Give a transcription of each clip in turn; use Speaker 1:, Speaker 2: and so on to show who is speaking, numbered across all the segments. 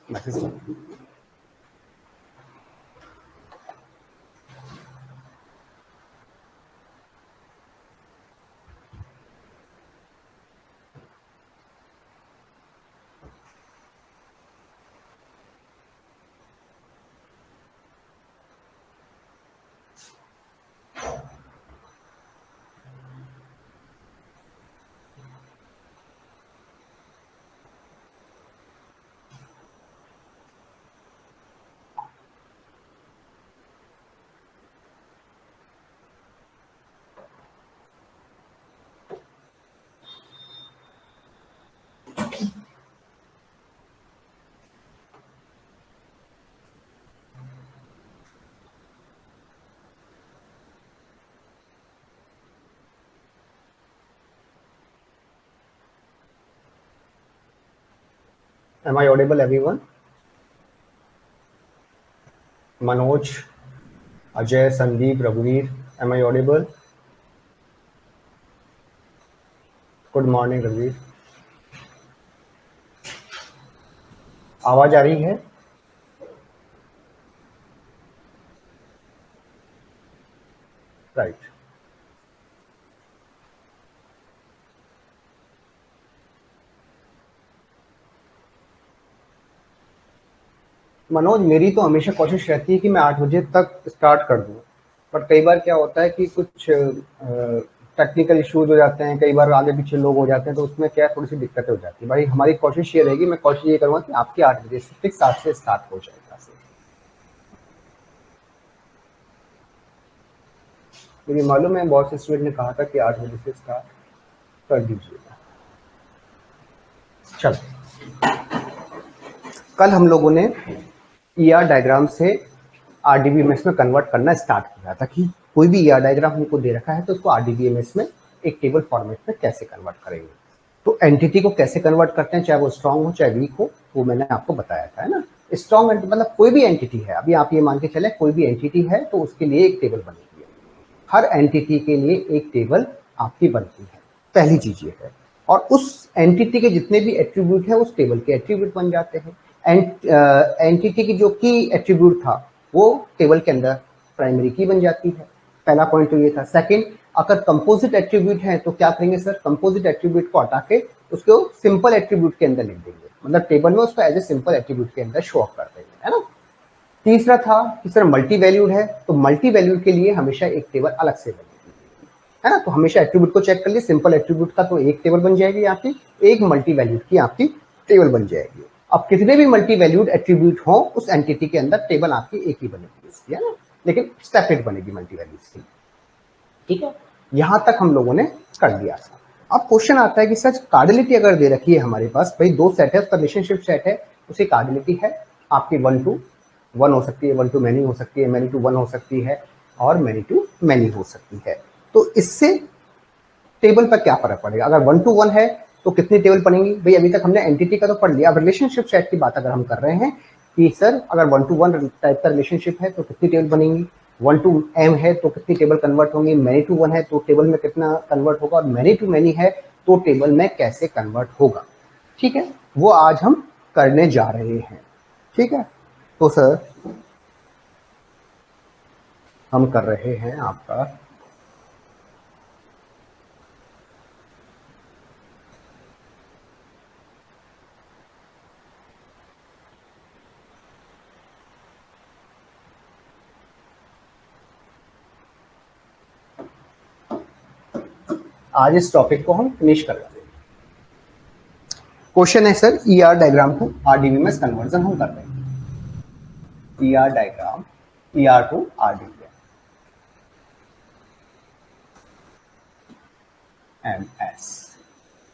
Speaker 1: Message Am I audible, everyone? Manoj, Ajay, Sandeep, Raghuveer, am I audible? Good morning, Raghuveer. आवाज आ रही है? Right. Manoj, मेरी तो हमेशा कोशिश रहती है कि मैं 8 बजे तक स्टार्ट कर दूं, बट कई बार क्या होता है कि कुछ टेक्निकल इश्यूज हो जाते हैं, कई बार आगे पीछे लोग हो जाते हैं, तो उसमें क्या थोड़ी सी दिक्कतें हो जाती है। भाई हमारी कोशिश ये रहेगी, मैं कोशिश ये करूंगा कि आपके 8 बजे से फिक्स 8 से स्टार्ट हो जाए क्लासेस। मुझे मालूम है बहुत से स्टूडेंट ने कहा था कि 8 बजे से स्टार्ट कर दीजिएगा। चलो, कल हम लोगों ने ईआर डायग्राम से आरडीबीएमएस में कन्वर्ट करना स्टार्ट किया था कि कोई भी ईआर डायग्राम हमको दे रखा है तो उसको आरडीबीएमएस में एक टेबल फॉर्मेट में कैसे कन्वर्ट करेंगे। तो एंटिटी को कैसे कन्वर्ट करते हैं, चाहे वो स्ट्रांग हो चाहे वीक हो, वो मैंने आपको बताया था, है ना। स्ट्रांग मतलब कोई भी एंटिटी है, अभी आप ये मान के चले कोई भी एंटिटी है तो उसके लिए एक टेबल बनेगी। हर एंटिटी के लिए एक टेबल आपकी बनती है, पहली चीज ये है। और उस एंटिटी के जितने भी एट्रीब्यूट है उस टेबल के एट्रीब्यूट बन जाते हैं। एंटिटी की जो की एट्रीब्यूट था वो टेबल के अंदर प्राइमरी की बन जाती है। पहला पॉइंट तो ये था। सेकंड, अगर कंपोजिट एट्रीब्यूट है तो क्या करेंगे सर, कंपोजिट एट्रीब्यूट को हटा के उसको सिंपल एट्रीब्यूट के अंदर लिख देंगे, मतलब टेबल में उसको एज ए सिंपल एट्रीब्यूट के अंदर शो अप कर देंगे, है ना। तीसरा था कि सर मल्टी वैल्यूड है तो मल्टी वैल्यूड के लिए हमेशा एक टेबल अलग से बनेगी, है ना। तो हमेशा एट्रीब्यूट को चेक कर लिए, सिंपल एट्रीब्यूट का तो एक टेबल बन जाएगी आपकी, एक मल्टी वैल्यूड की आपकी टेबल बन जाएगी। अब कितने भी मल्टी वैल्यूड एट्रीब्यूट हो उस एंटिटी के अंदर टेबल आपकी एक ही बनेगी इसकी, है ना, लेकिन सेपरेट बनेगी मल्टी वैल्यूज की। ठीक है, यहां तक हम लोगों ने कर दिया था। अब क्वेश्चन आता है कि सच कार्डिलिटी अगर दे रखी है हमारे पास, भाई दो सेट है, उसका रिलेशनशिप सेट है, उसकी कार्डिलिटी है आपकी 1 to 1 हो सकती है, 1 to many हो सकती है, many to 1 हो सकती है, और many to many हो सकती है। तो इससे टेबल पर क्या फर्क पड़ेगा, अगर 1 to 1 है तो कितनी टेबल बनेंगी। भाई अभी तक हमने एंटिटी का तो पढ़ लिया, अब रिलेशनशिप सेट की बात अगर हम कर रहे हैं कि सर अगर 1 to 1 टाइप का रिलेशनशिप है तो कितनी टेबल बनेंगी, 1 to m है तो कितनी टेबल कन्वर्ट होंगी, मैनी टू 1 है तो टेबल में कितना कन्वर्ट होगा, और मैनी टू मैनी है तो टेबल में कैसे कन्वर्ट होगा। ठीक है, वो आज हम करने जा रहे हैं। ठीक है, तो सर हम कर रहे हैं आपका आज इस टॉपिक को हम फिनिश कर रहे हैं। क्वेश्चन है sir ER diagram to RDBMS conversion हम कर रहे हैं। ER diagram, ER to RDBMS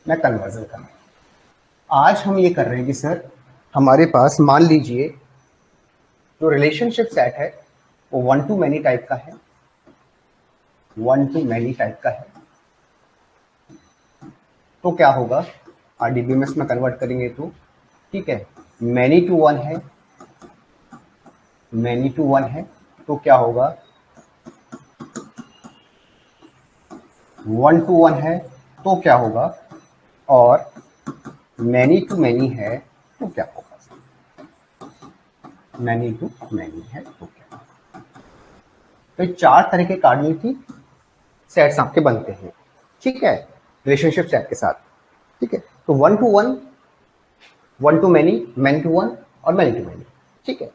Speaker 1: में कन्वर्जन कर रहे हैं। आज हम ये कर रहे हैं कि सर हमारे पास मान लीजिए जो रिलेशनशिप सेट है वो 1 to many टाइप का है, 1 to many टाइप का है। तो क्या होगा, आरडीबीएमएस में कन्वर्ट करेंगे तो ठीक है, मैनी टू 1 है, मैनी टू 1 है तो क्या होगा, 1 to 1 है तो क्या होगा, और मैनी टू मैनी है तो क्या होगा। मैनी टू मैनी है। ओके, तो 4 तरह के कार्डिनल की सेट्स आपके बनते हैं, ठीक है, रिलेशनशिप सेट के साथ। ठीक है, तो 1 to 1, 1 to many, many to 1 और many to many। ठीक है,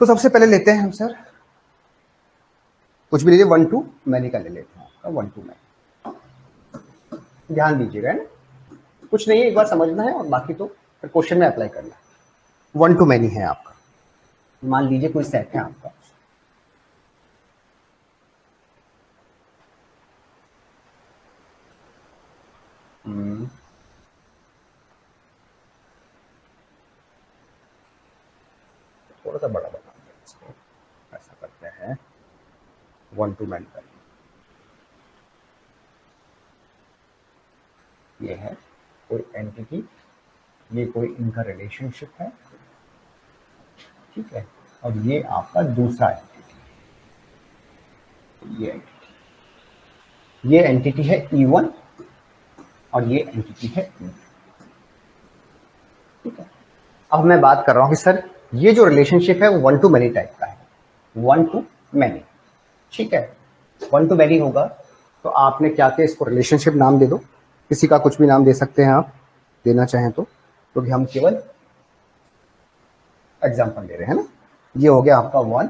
Speaker 1: तो सबसे पहले लेते हैं हम सर, कुछ भी लीजिए, 1 to many का ले लेते हैं आपका, 1 to many। ध्यान दीजिएगा, है ना, कुछ नहीं है, एक बार समझना है और बाकी तो फिर क्वेश्चन में अप्लाई करना है। 1 to many है आपका, मान लीजिए कोई सेट है आपका, थोड़ा सा बड़ा बना दें इसको, ऐसा करते हैं 1 to many का। ये है कोई एंटिटी, ये कोई इनका रिलेशनशिप है, ठीक है, और ये आपका दूसरा एंटिटी, ये एंटिटी है E1 और ये एंटिटी है E2। ठीक है, अब मैं बात कर रहा हूं कि सर ये जो रिलेशनशिप है वो 1 to many टाइप का है, 1 to many। ठीक है, 1 to many होगा तो आपने क्या किया, इसको रिलेशनशिप नाम दे दो, किसी का कुछ भी नाम दे सकते हैं आप, देना चाहें तो, क्योंकि हम केवल एग्जाम्पल दे रहे हैं ना। ये हो गया आपका 1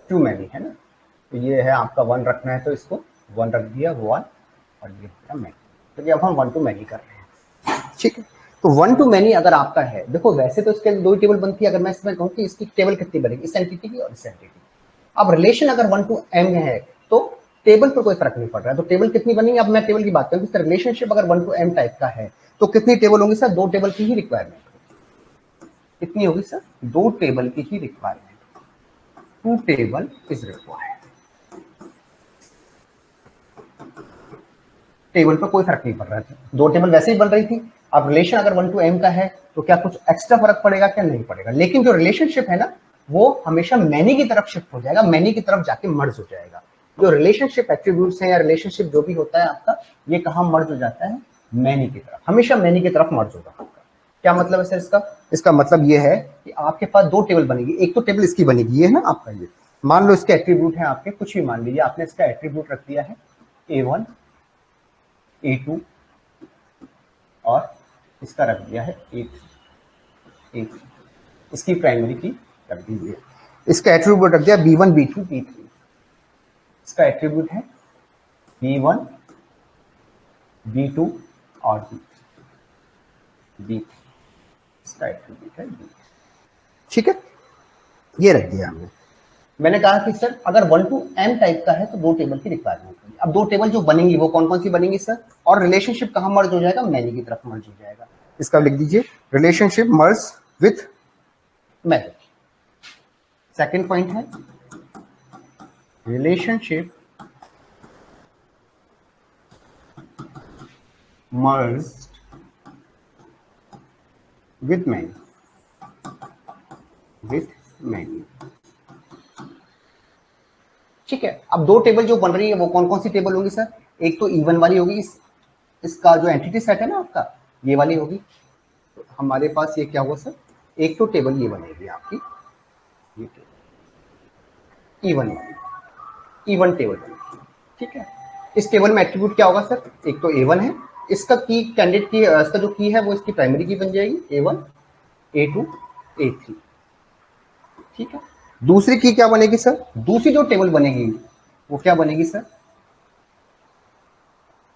Speaker 1: to many, है ना, तो ये है आपका 1 रखना है तो इसको 1 रख दिया, 1, और ये हो गया many, तो अब हम 1 to many कर रहे हैं। ठीक है, तो 1 to many अगर आपका है, देखो वैसे तो इसके दो टेबल बनती है, अगर मैं इसमें कहूँ कि इसकी टेबल कितनी बनेगी, इस एंटिटी की और इस एंटिटी की। अब रिलेशन अगर 1 to m है तो टेबल पर कोई फर्क नहीं पड़ रहा है, तो टेबल कितनी बनेगी, अब मैं टेबल की बात करूँ, रिलेशनशिप अगर 1 to m टाइप का है तो कितनी टेबल होंगी सर, 2 टेबल की ही रिक्वायरमेंट। कितनी होगी सर, 2 टेबल की ही requirement, 2 table is required. Table पर कोई फर्क नहीं पड़ रहा था, 2 टेबल वैसे ही बन रही थी। अब रिलेशन अगर 1 to m का है तो क्या कुछ एक्स्ट्रा फर्क पड़ेगा, क्या नहीं पड़ेगा, लेकिन जो रिलेशनशिप है ना वो हमेशा मैनी की तरफ शिफ्ट हो जाएगा, मैनी की तरफ जाके मर्ज हो जाएगा। जो रिलेशनशिप एट्रीब्यूट्स हैं या रिलेशनशिप जो भी होता है आपका, ये कहां मर्ज हो जाता है, मैनी की तरफ, हमेशा मैनी की तरफ मर्ज होगा आपका। क्या मतलब है सर इसका, इसका मतलब ये है कि आपके पास 2 टेबल बनेगी, एक तो टेबल इसकी बनेगी, ये है ना आपका, ये मान लो इसके एट्रीब्यूट है आपके, कुछ भी मान लीजिए, आपने इसका एट्रीब्यूट रख दिया है A1, A2 और इसका रख दिया है A3, इसकी प्राइमरी की रख दीजिए, इसका एट्रीब्यूट रख दिया B1, B2, B3, इसका एट्रीब्यूट है B1, B2 और B3, इसका एट्रीब्यूट है B3। ठीक है, ये रख दिया हमने। मैंने कहा कि सर अगर 1 to m टाइप का है तो 2 टेबल की रिक्वायरमेंट होगी। अब 2 टेबल जो बनेंगी वो कौन कौन सी बनेंगी सर, और रिलेशनशिप कहां मर्ज हो जाएगा, मैनी की तरफ मर्ज हो जाएगा। इसका लिख दीजिए, relationship merge with many. Second point है relationship merge with many, with many. ठीक है, अब 2 टेबल जो बन रही है वो कौन कौन सी टेबल होगी सर, एक तो E1 वाली होगी, इसका जो एंटिटी सेट है ना आपका, ये वाली होगी। तो हमारे पास ये क्या हुआ सर, एक तो टेबल ये बनेगी आपकी, ये E1 वाली, E1 टेबल बनेगी। ठीक है, इस टेबल में एट्रीब्यूट क्या होगा सर, एक तो A1 है, इसका की कैंडिडेट की, इसका जो की है वो इसकी प्राइमरी की बन जाएगी, A1, A2, A3। ठीक है, दूसरी की क्या बनेगी सर, दूसरी जो टेबल बनेगी वो क्या बनेगी सर,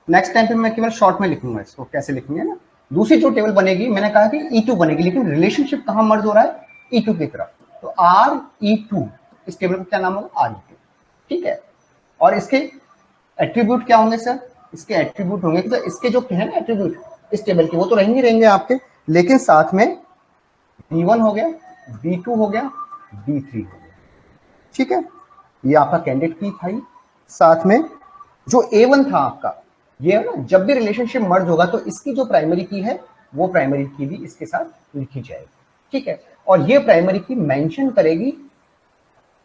Speaker 1: नेक्स्ट टाइम पे मैं केवल शॉर्ट में लिखूंगा इसको, कैसे लिखूंगा ना। दूसरी जो टेबल बनेगी, मैंने कहा कि E2 बनेगी, लेकिन रिलेशनशिप कहां मर्ज हो रहा है, E2 की तरफ, तो RE2, इस टेबल का क्या नाम होगा, RE2। ठीक है, और इसके एट्रीब्यूट क्या होंगे सर, इसके एट्रीब्यूट होंगे तो इसके जो है ना एट्रीब्यूट इस टेबल के, वो तो रहेंगे आपके, लेकिन साथ में B1 हो गया, B2 हो गया, B3 हो गया। ठीक है, ये आपका कैंडिडेट की था, साथ में जो A1 था आपका, ये है ना, जब भी रिलेशनशिप मर्ज होगा तो इसकी जो प्राइमरी की है वो प्राइमरी की भी इसके साथ लिखी जाएगी। ठीक है, और ये प्राइमरी की मेंशन करेगी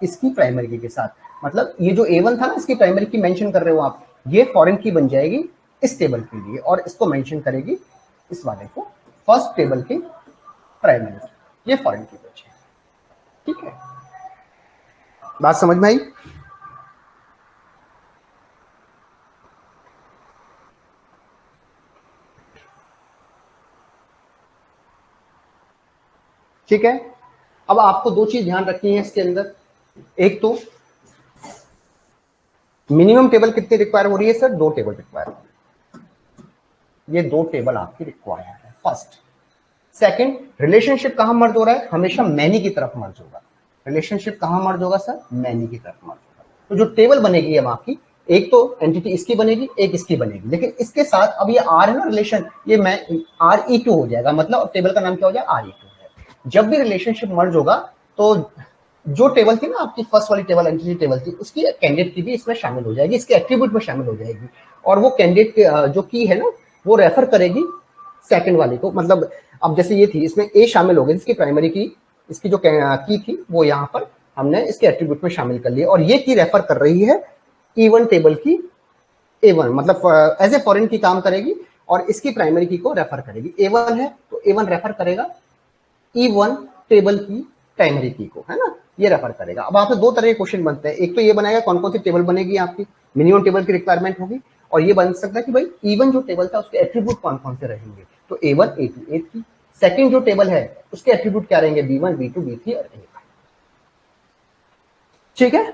Speaker 1: इसकी प्राइमरी की के साथ, मतलब ये जो A1 था ना, इसकी प्राइमरी की मेंशन कर रहे हो आप, ये फॉरेन की बन जाएगी इस टेबल के लिए, और इसको मेंशन करेगी इस वाले को, फर्स्ट टेबल के प्राइमरी, ये फॉरेन की बन जाएगी। ठीक है, बात समझ में आई? ठीक है, अब आपको दो चीज ध्यान रखनी है इसके अंदर। एक तो मिनिमम टेबल कितनी रिक्वायर हो रही है सर? 2 टेबल रिक्वायर हो रही है, ये 2 टेबल आपकी रिक्वायर है, फर्स्ट। सेकंड, रिलेशनशिप कहां मर्ज हो रहा है? हमेशा मैनी की तरफ मर्ज होगा। रिलेशनशिप कहां मर्ज होगा सर? मैनी की तरफ मर्ज होगा। तो जो टेबल बनेगी अब आपकी, एक तो एंटिटी इसकी बनेगी, एक इसकी बनेगी, लेकिन इसके साथ अब ये आर है ना रिलेशन, ये मैं RE2 हो जाएगा, मतलब टेबल का नाम क्या हो जाएगा? RE2 है। जब भी रिलेशनशिप मर्ज होगा तो जो टेबल थी ना आपकी फर्स्ट वाली टेबल, एंटिटी टेबल थी, उसकी कैंडिडेट की भी इसमें शामिल हो जाएगी, इसके एट्रीब्यूट में शामिल हो जाएगी, और वो कैंडिडेट जो की है ना, वो रेफर करेगी सेकंड वाले को। मतलब अब जैसे ये थी, इसमें ए शामिल हो गई, इसकी प्राइमरी की, इसकी जो की थी वो यहाँ पर हमने इसके एट्रीब्यूट में शामिल कर लिया, और ये की रेफर कर रही है E1 टेबल की A1, मतलब एज ए फॉरेन की काम करेगी, और इसकी प्राइमरी की को रेफर करेगी। A1 है तो A1 रेफर करेगा E1 टेबल की प्राइमरी की को, है ना, ये रेफर करेगा। अब आपसे दो तरह के क्वेश्चन बनते हैं, एक तो ये बनाएगा कौन कौन सी टेबल बनेगी आपकी, मिनिमम टेबल की रिक्वायरमेंट होगी, और ये बन सकता है कि भाई E1 जो टेबल था उसके एट्रीब्यूट कौन कौन से रहेंगे, तो A1 A2 A3। सेकंड जो टेबल है उसके एट्रीब्यूट क्या रहेंगे? B1 B2 B3 और A1। ठीक है,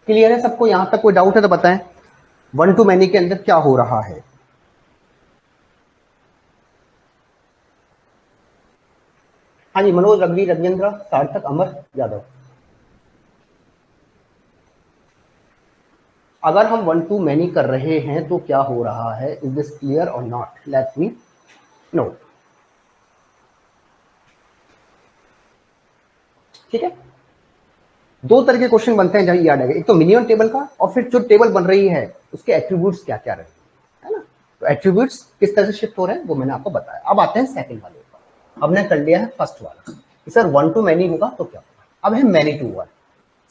Speaker 1: क्लियर है सबको? यहां तक कोई डाउट है तो बताएं, 1 to many के अंदर क्या हो रहा है? हाँ जी, मनोज, रघुवी, रविंद्र, सार्थक, अमर, यादव। अगर हम 1 to many कर रहे हैं तो क्या हो रहा है? इज दिस क्लियर और नॉट? Let me know. ठीक है, दो तरह के क्वेश्चन बनते हैं जहां याद आएगा, एक तो मिनिमम टेबल का, और फिर जो टेबल बन रही है उसके एट्रीब्यूट्स क्या क्या रहेंगे, है ना। तो एट्रीब्यूट्स किस तरह से शिफ्ट हो रहे हैं वो मैंने आपको बताया। अब आते हैं सेकंड वाले पर। हमने कर लिया है फर्स्ट वाला कि सर 1 to many होगा तो क्या होगा। अब है many to one,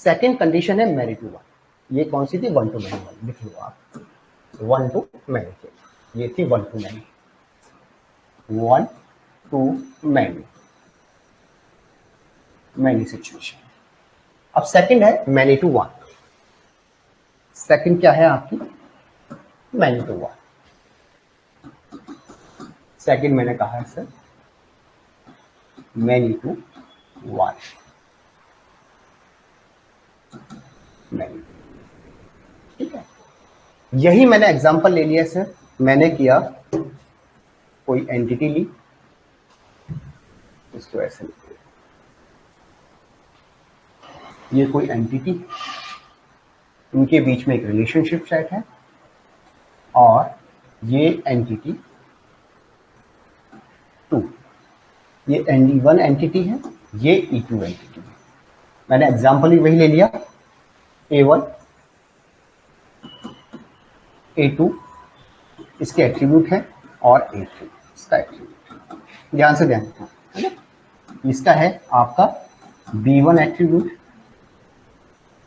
Speaker 1: second condition है मैनी टू वन। ये कौन सी थी? 1 to many वाली, लिख लो आप, 1 to many, ये थी 1 to many, 1 to many, many situation. अब सेकंड है मैनी टू वन। सेकंड क्या है आपकी? Many to one. सेकंड मैंने कहा है sir many to one, many. ठीक है, यही मैंने एग्जांपल ले लिया सर। मैंने किया कोई एंटिटी ली, इसको ऐसे लिख दिया, ये कोई एंटिटी, इनके बीच में एक रिलेशनशिप सेट है, और ये एंटिटी 2, ये E1 एंटिटी है, ये E2 एंटिटी है। मैंने एग्जांपल ही वही ले लिया, A1 A2 इसके एट्रीब्यूट है, और A3 इसका एट्रीब्यूट। ध्यान से ध्यान है ना, इसका है आपका B1 एट्रीब्यूट,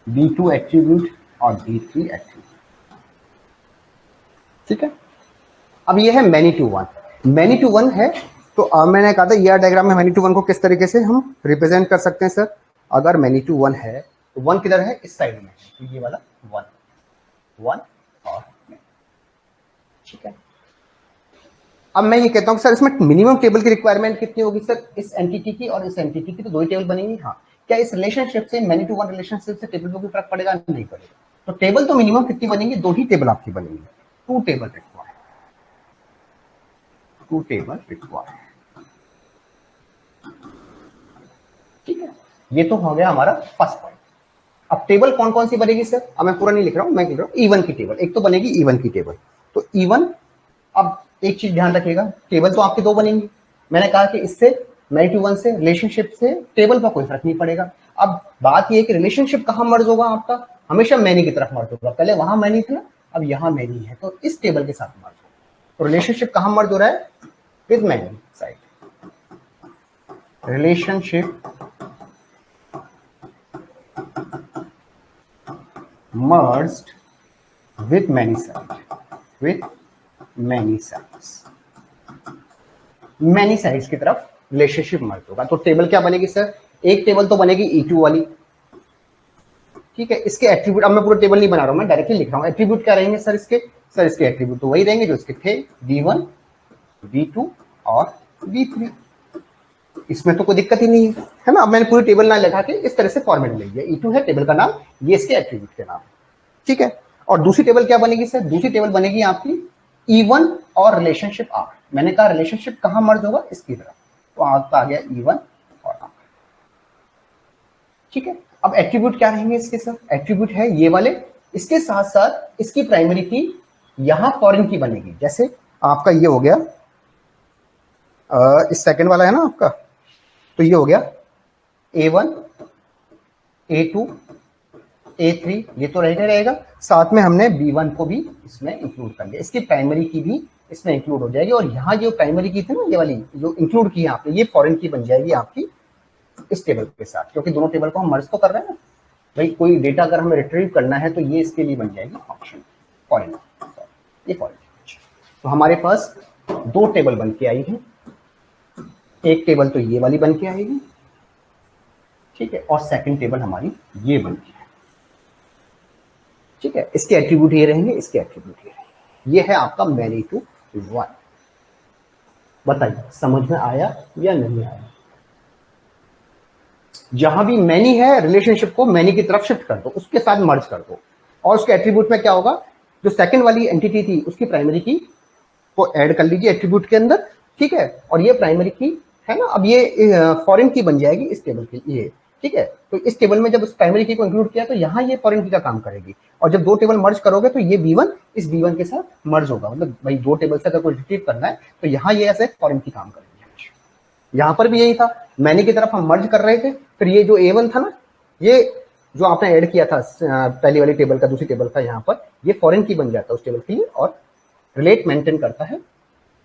Speaker 1: B2 एट्रीब्यूट और B3 एट्रीब्यूट। ठीक है, अब ये है many to one. Many to one है तो मैंने कहा था ईआर डायग्राम में मैनी टू वन को किस तरीके से हम रिप्रेजेंट कर सकते हैं सर। अगर मैनी टू वन है तो वन किधर है? इस साइड में, तो ये वाला वन, वन और मैनी। ठीक है, अब मैं ये कहता हूँ सर इसमें मिनिमम टेबल की रिक्वायरमेंट कितनी होगी सर? इस एंटिटी की और इस एंटिटी की तो दो ही टेबल बनेंगी। हाँ, क्या इस रिलेशनशिप से, मैनी टू वन रिलेशनशिप से टेबल को भी फर्क पड़ेगा? नहीं पड़ेगा। तो टेबल तो मिनिमम कितनी बनेंगी? दो ही टेबल आपकी बनेंगी, 2 टेबल रिक्वायर्ड, 2 टेबल रिक्वायर्ड। ठीक है, ये तो हो गया हमारा फर्स्ट पॉइंट। अब टेबल कौन कौन सी बनेगी सर? अब मैं पूरा नहीं लिख रहा हूं, मैं लिख रहा हूं E1 की टेबल। एक तो बनेगी E1 की टेबल, तो E1, अब एक चीज ध्यान रखिएगा, टेबल तो आपकी दो बनेंगी। मैंने कहा कि इससे मैनी टू वन से रिलेशनशिप से टेबल पर कोई फर्क नहीं पड़ेगा। अब बात यह है कि रिलेशनशिप कहां मर्ज होगा आपका? हमेशा मैनी की तरफ मर्ज होगा। पहले वहां मैनी था, अब यहां मैनी है, तो इस टेबल के साथ मर्ज होगा। तो रिलेशनशिप कहां मर्ज हो रहा है? With many side, relationship merged with many sides, with many sides, many sides की तरफ रिलेशनशिप मर्ज होगा। तो टेबल क्या बनेगी सर, एक टेबल तो बनेगी E2 वाली, ठीक है। इसके एट्रीब्यूट, अब मैं पूरा टेबल नहीं बना रहा हूं, मैं डायरेक्टली लिख रहा हूं। एट्रीब्यूट क्या रहेंगे सर इसके, सर इसके एट्रीब्यूट तो वही रहेंगे जो इसके थे, V1 V2 और V3। इसमें तो कोई दिक्कत ही नहीं है ना। अब मैंने पूरी टेबल ना लगा के इस तरह से फॉर्मेट ले लिया, E2 है टेबल का नाम, ये इसके एट्रीब्यूट के नाम, ठीक है। और दूसरी टेबल क्या बनेगी सर, दूसरी टेबल बनेगी आपकी E1 और रिलेशनशिप R। मैंने कहा रिलेशनशिप कहां मर्ज होगा, इसकी तरफ, तो आपका आ गया E1 और R, ठीक है। अब एट्रीब्यूट क्या रहेंगे इसके सर, एट्रीब्यूट है ये वाले, इसके साथ साथ इसकी प्राइमरी की यहां फॉरेन की बनेगी। जैसे आपका ये हो गया, इस सेकंड वाला है ना आपका, तो ये हो गया A1 A2 A3, ये तो रहेगा। साथ में हमने B1 को भी इसमें इंक्लूड कर लिया, इसकी प्राइमरी की भी इसमें इंक्लूड हो जाएगी। और यहाँ जो प्राइमरी की थी ना, ये वाली जो इंक्लूड की है आपने, ये फॉरेन की बन जाएगी आपकी इस टेबल के साथ, क्योंकि दोनों टेबल को हम मर्ज तो कर रहे हैं ना भाई। कोई डेटा अगर हमें रिट्रीव करना है तो ये इसके लिए बन जाएगी ऑप्शन फॉरेन, ये फॉरेन। तो हमारे पास दो टेबल बन के आई है, एक टेबल तो ये वाली बन के आएगी, ठीक है, और सेकंड टेबल हमारी ये बन के, ठीक है। इसके एट्रीब्यूट ये रहेंगे, इसके एट्रीब्यूट ये रहेंगे। ये है आपका मैनी टू वन। बताइए समझ में आया या नहीं आया। जहां भी मैनी है, रिलेशनशिप को मैनी की तरफ शिफ्ट कर दो, उसके साथ मर्ज कर दो। और उसके एट्रीब्यूट में क्या होगा, जो सेकंड वाली एंटिटी थी उसकी प्राइमरी की को ऐड कर लीजिए एट्रीब्यूट के अंदर, ठीक है। और ये प्राइमरी की है ना, अब ये फॉरेन की बन जाएगी इस टेबल के लिए, ठीक है। तो इस टेबल में जब उस प्राइमरी की को इंक्लूड किया तो यहाँ ये फॉरेन की का काम करेगी। और जब दो टेबल मर्ज करोगे तो ये B1 इस B1 के साथ मर्ज होगा। मतलब भाई दो टेबल से अगर कोई रिट्रीव करना है तो यहाँ ये ऐसे फॉरेन की काम करेगी। यहाँ पर भी यही था, मैनी की तरफ हम मर्ज कर रहे थे, फिर ये जो A1 था ना, ये जो आपने ऐड किया था पहली वाली टेबल का दूसरी टेबल का, यहाँ पर ये फॉरेन की बन जाता है उस टेबल के लिए और रिलेट मेंटेन करता है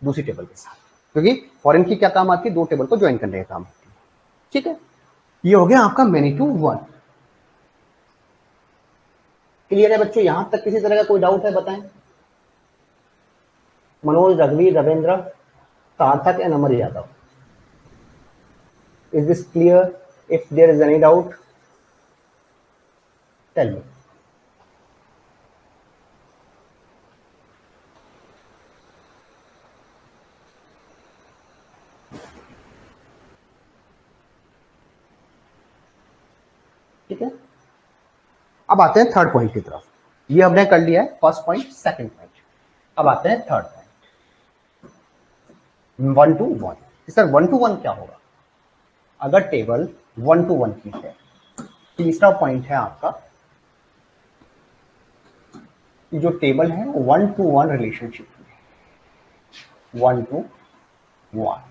Speaker 1: दूसरी टेबल के साथ, क्योंकि फॉरेन की क्या काम आती है, दो टेबल को ज्वाइन करने का काम आती है, ठीक है। ये हो गया आपका मैनी टू वन। क्लियर है बच्चों, यहां तक किसी तरह का कोई डाउट है बताएं। मनोज, रघुवीर, Ravindra, Sarthak and Amar Yadav, is this clear? If there is any doubt tell me. ठीक है, अब आते हैं थर्ड पॉइंट की तरफ। ये हमने कर लिया है फर्स्ट पॉइंट, सेकंड पॉइंट। अब आते हैं third point, 1 to 1। Sir 1 to 1 क्या होगा, अगर टेबल 1 to 1 की है। तीसरा पॉइंट है आपका, जो टेबल है 1 to 1 रिलेशनशिप में, 1 to 1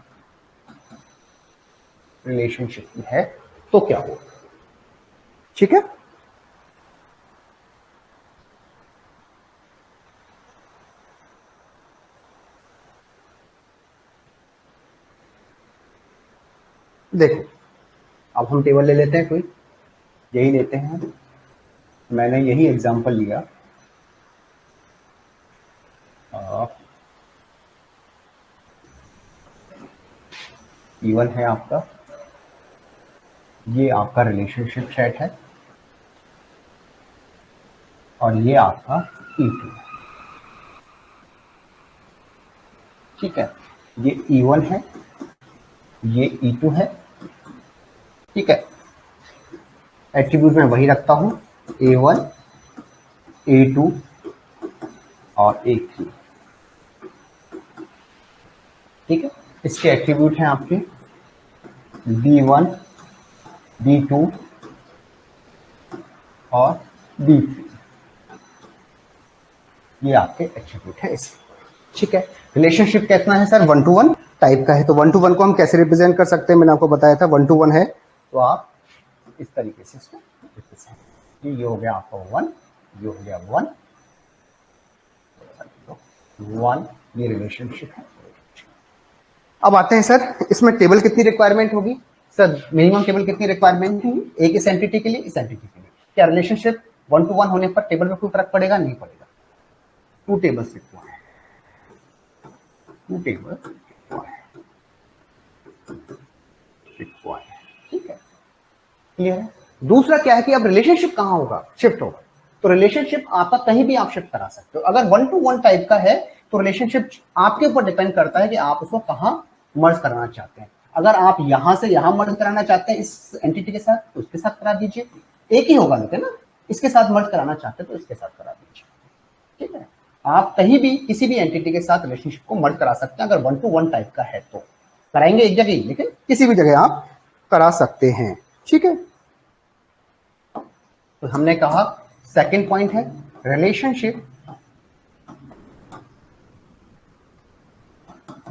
Speaker 1: रिलेशनशिप में है तो क्या होगा, ठीक है। देखो अब हम टेबल ले लेते हैं, कोई यही लेते हैं, मैंने यही एग्जांपल लिया। E1 है आपका, ये आपका रिलेशनशिप सेट है, और ये आपका E2 है, ठीक है। ये E1 है, ये E2 है, ठीक है। एट्रीब्यूट में वही रखता हूं, A1 A2 और A3, ठीक है। इसके एट्रीब्यूट हैं आपके B1 B2 और B3, ये आपके एट्रीब्यूट है इसके, ठीक है। रिलेशनशिप कितना है सर, 1 to 1 टाइप का है। तो 1 to 1 को हम कैसे रिप्रेजेंट कर सकते हैं, मैंने आपको बताया था 1 to 1 है तो आप इस तरीके से इसको रिप्रेजेंट, ये हो गया आपका 1, ये हो गया 1 1, ये रिलेशनशिप है। अब आते हैं सर, इसमें टेबल कितनी रिक्वायरमेंट होगी सर, मिनिमम टेबल कितनी रिक्वायरमेंट होगी एक इस एंटिटी के लिए, इस एंटिटी के लिए। क्या रिलेशनशिप 1 to 1 होने पर टेबल में कोई फर्क पड़ेगा, नहीं पड़ेगा। 2 tables required, 2 table required, clear है। दूसरा क्या है कि अब रिलेशनशिप कहाँ होगा, शिफ्ट होगा। तो रिलेशनशिप आपका कहीं भी आप शिफ्ट करा सकते हो। अगर 1 to 1 टाइप का है तो रिलेशनशिप आपके ऊपर डिपेंड करता है कि आप उसको कहाँ मर्ज कराना चाहते हैं। अगर आप यहां से यहां मर्ज कराना चाहते हैं इस एंटिटी के साथ तो उसके साथ करा दीजिए, एक ही होगा लेकिन ना, इसके साथ मर्ज कराना चाहते हैं तो इसके साथ करा दीजिए। ठीक है, आप कहीं भी किसी भी एंटिटी के साथ रिलेशनशिप को मर्ज करा सकते हैं अगर 1 to 1 टाइप का है तो। कराएंगे एक जगह ही, लेकिन किसी भी जगह आप करा सकते हैं। ठीक है, तो हमने कहा सेकंड पॉइंट है relationship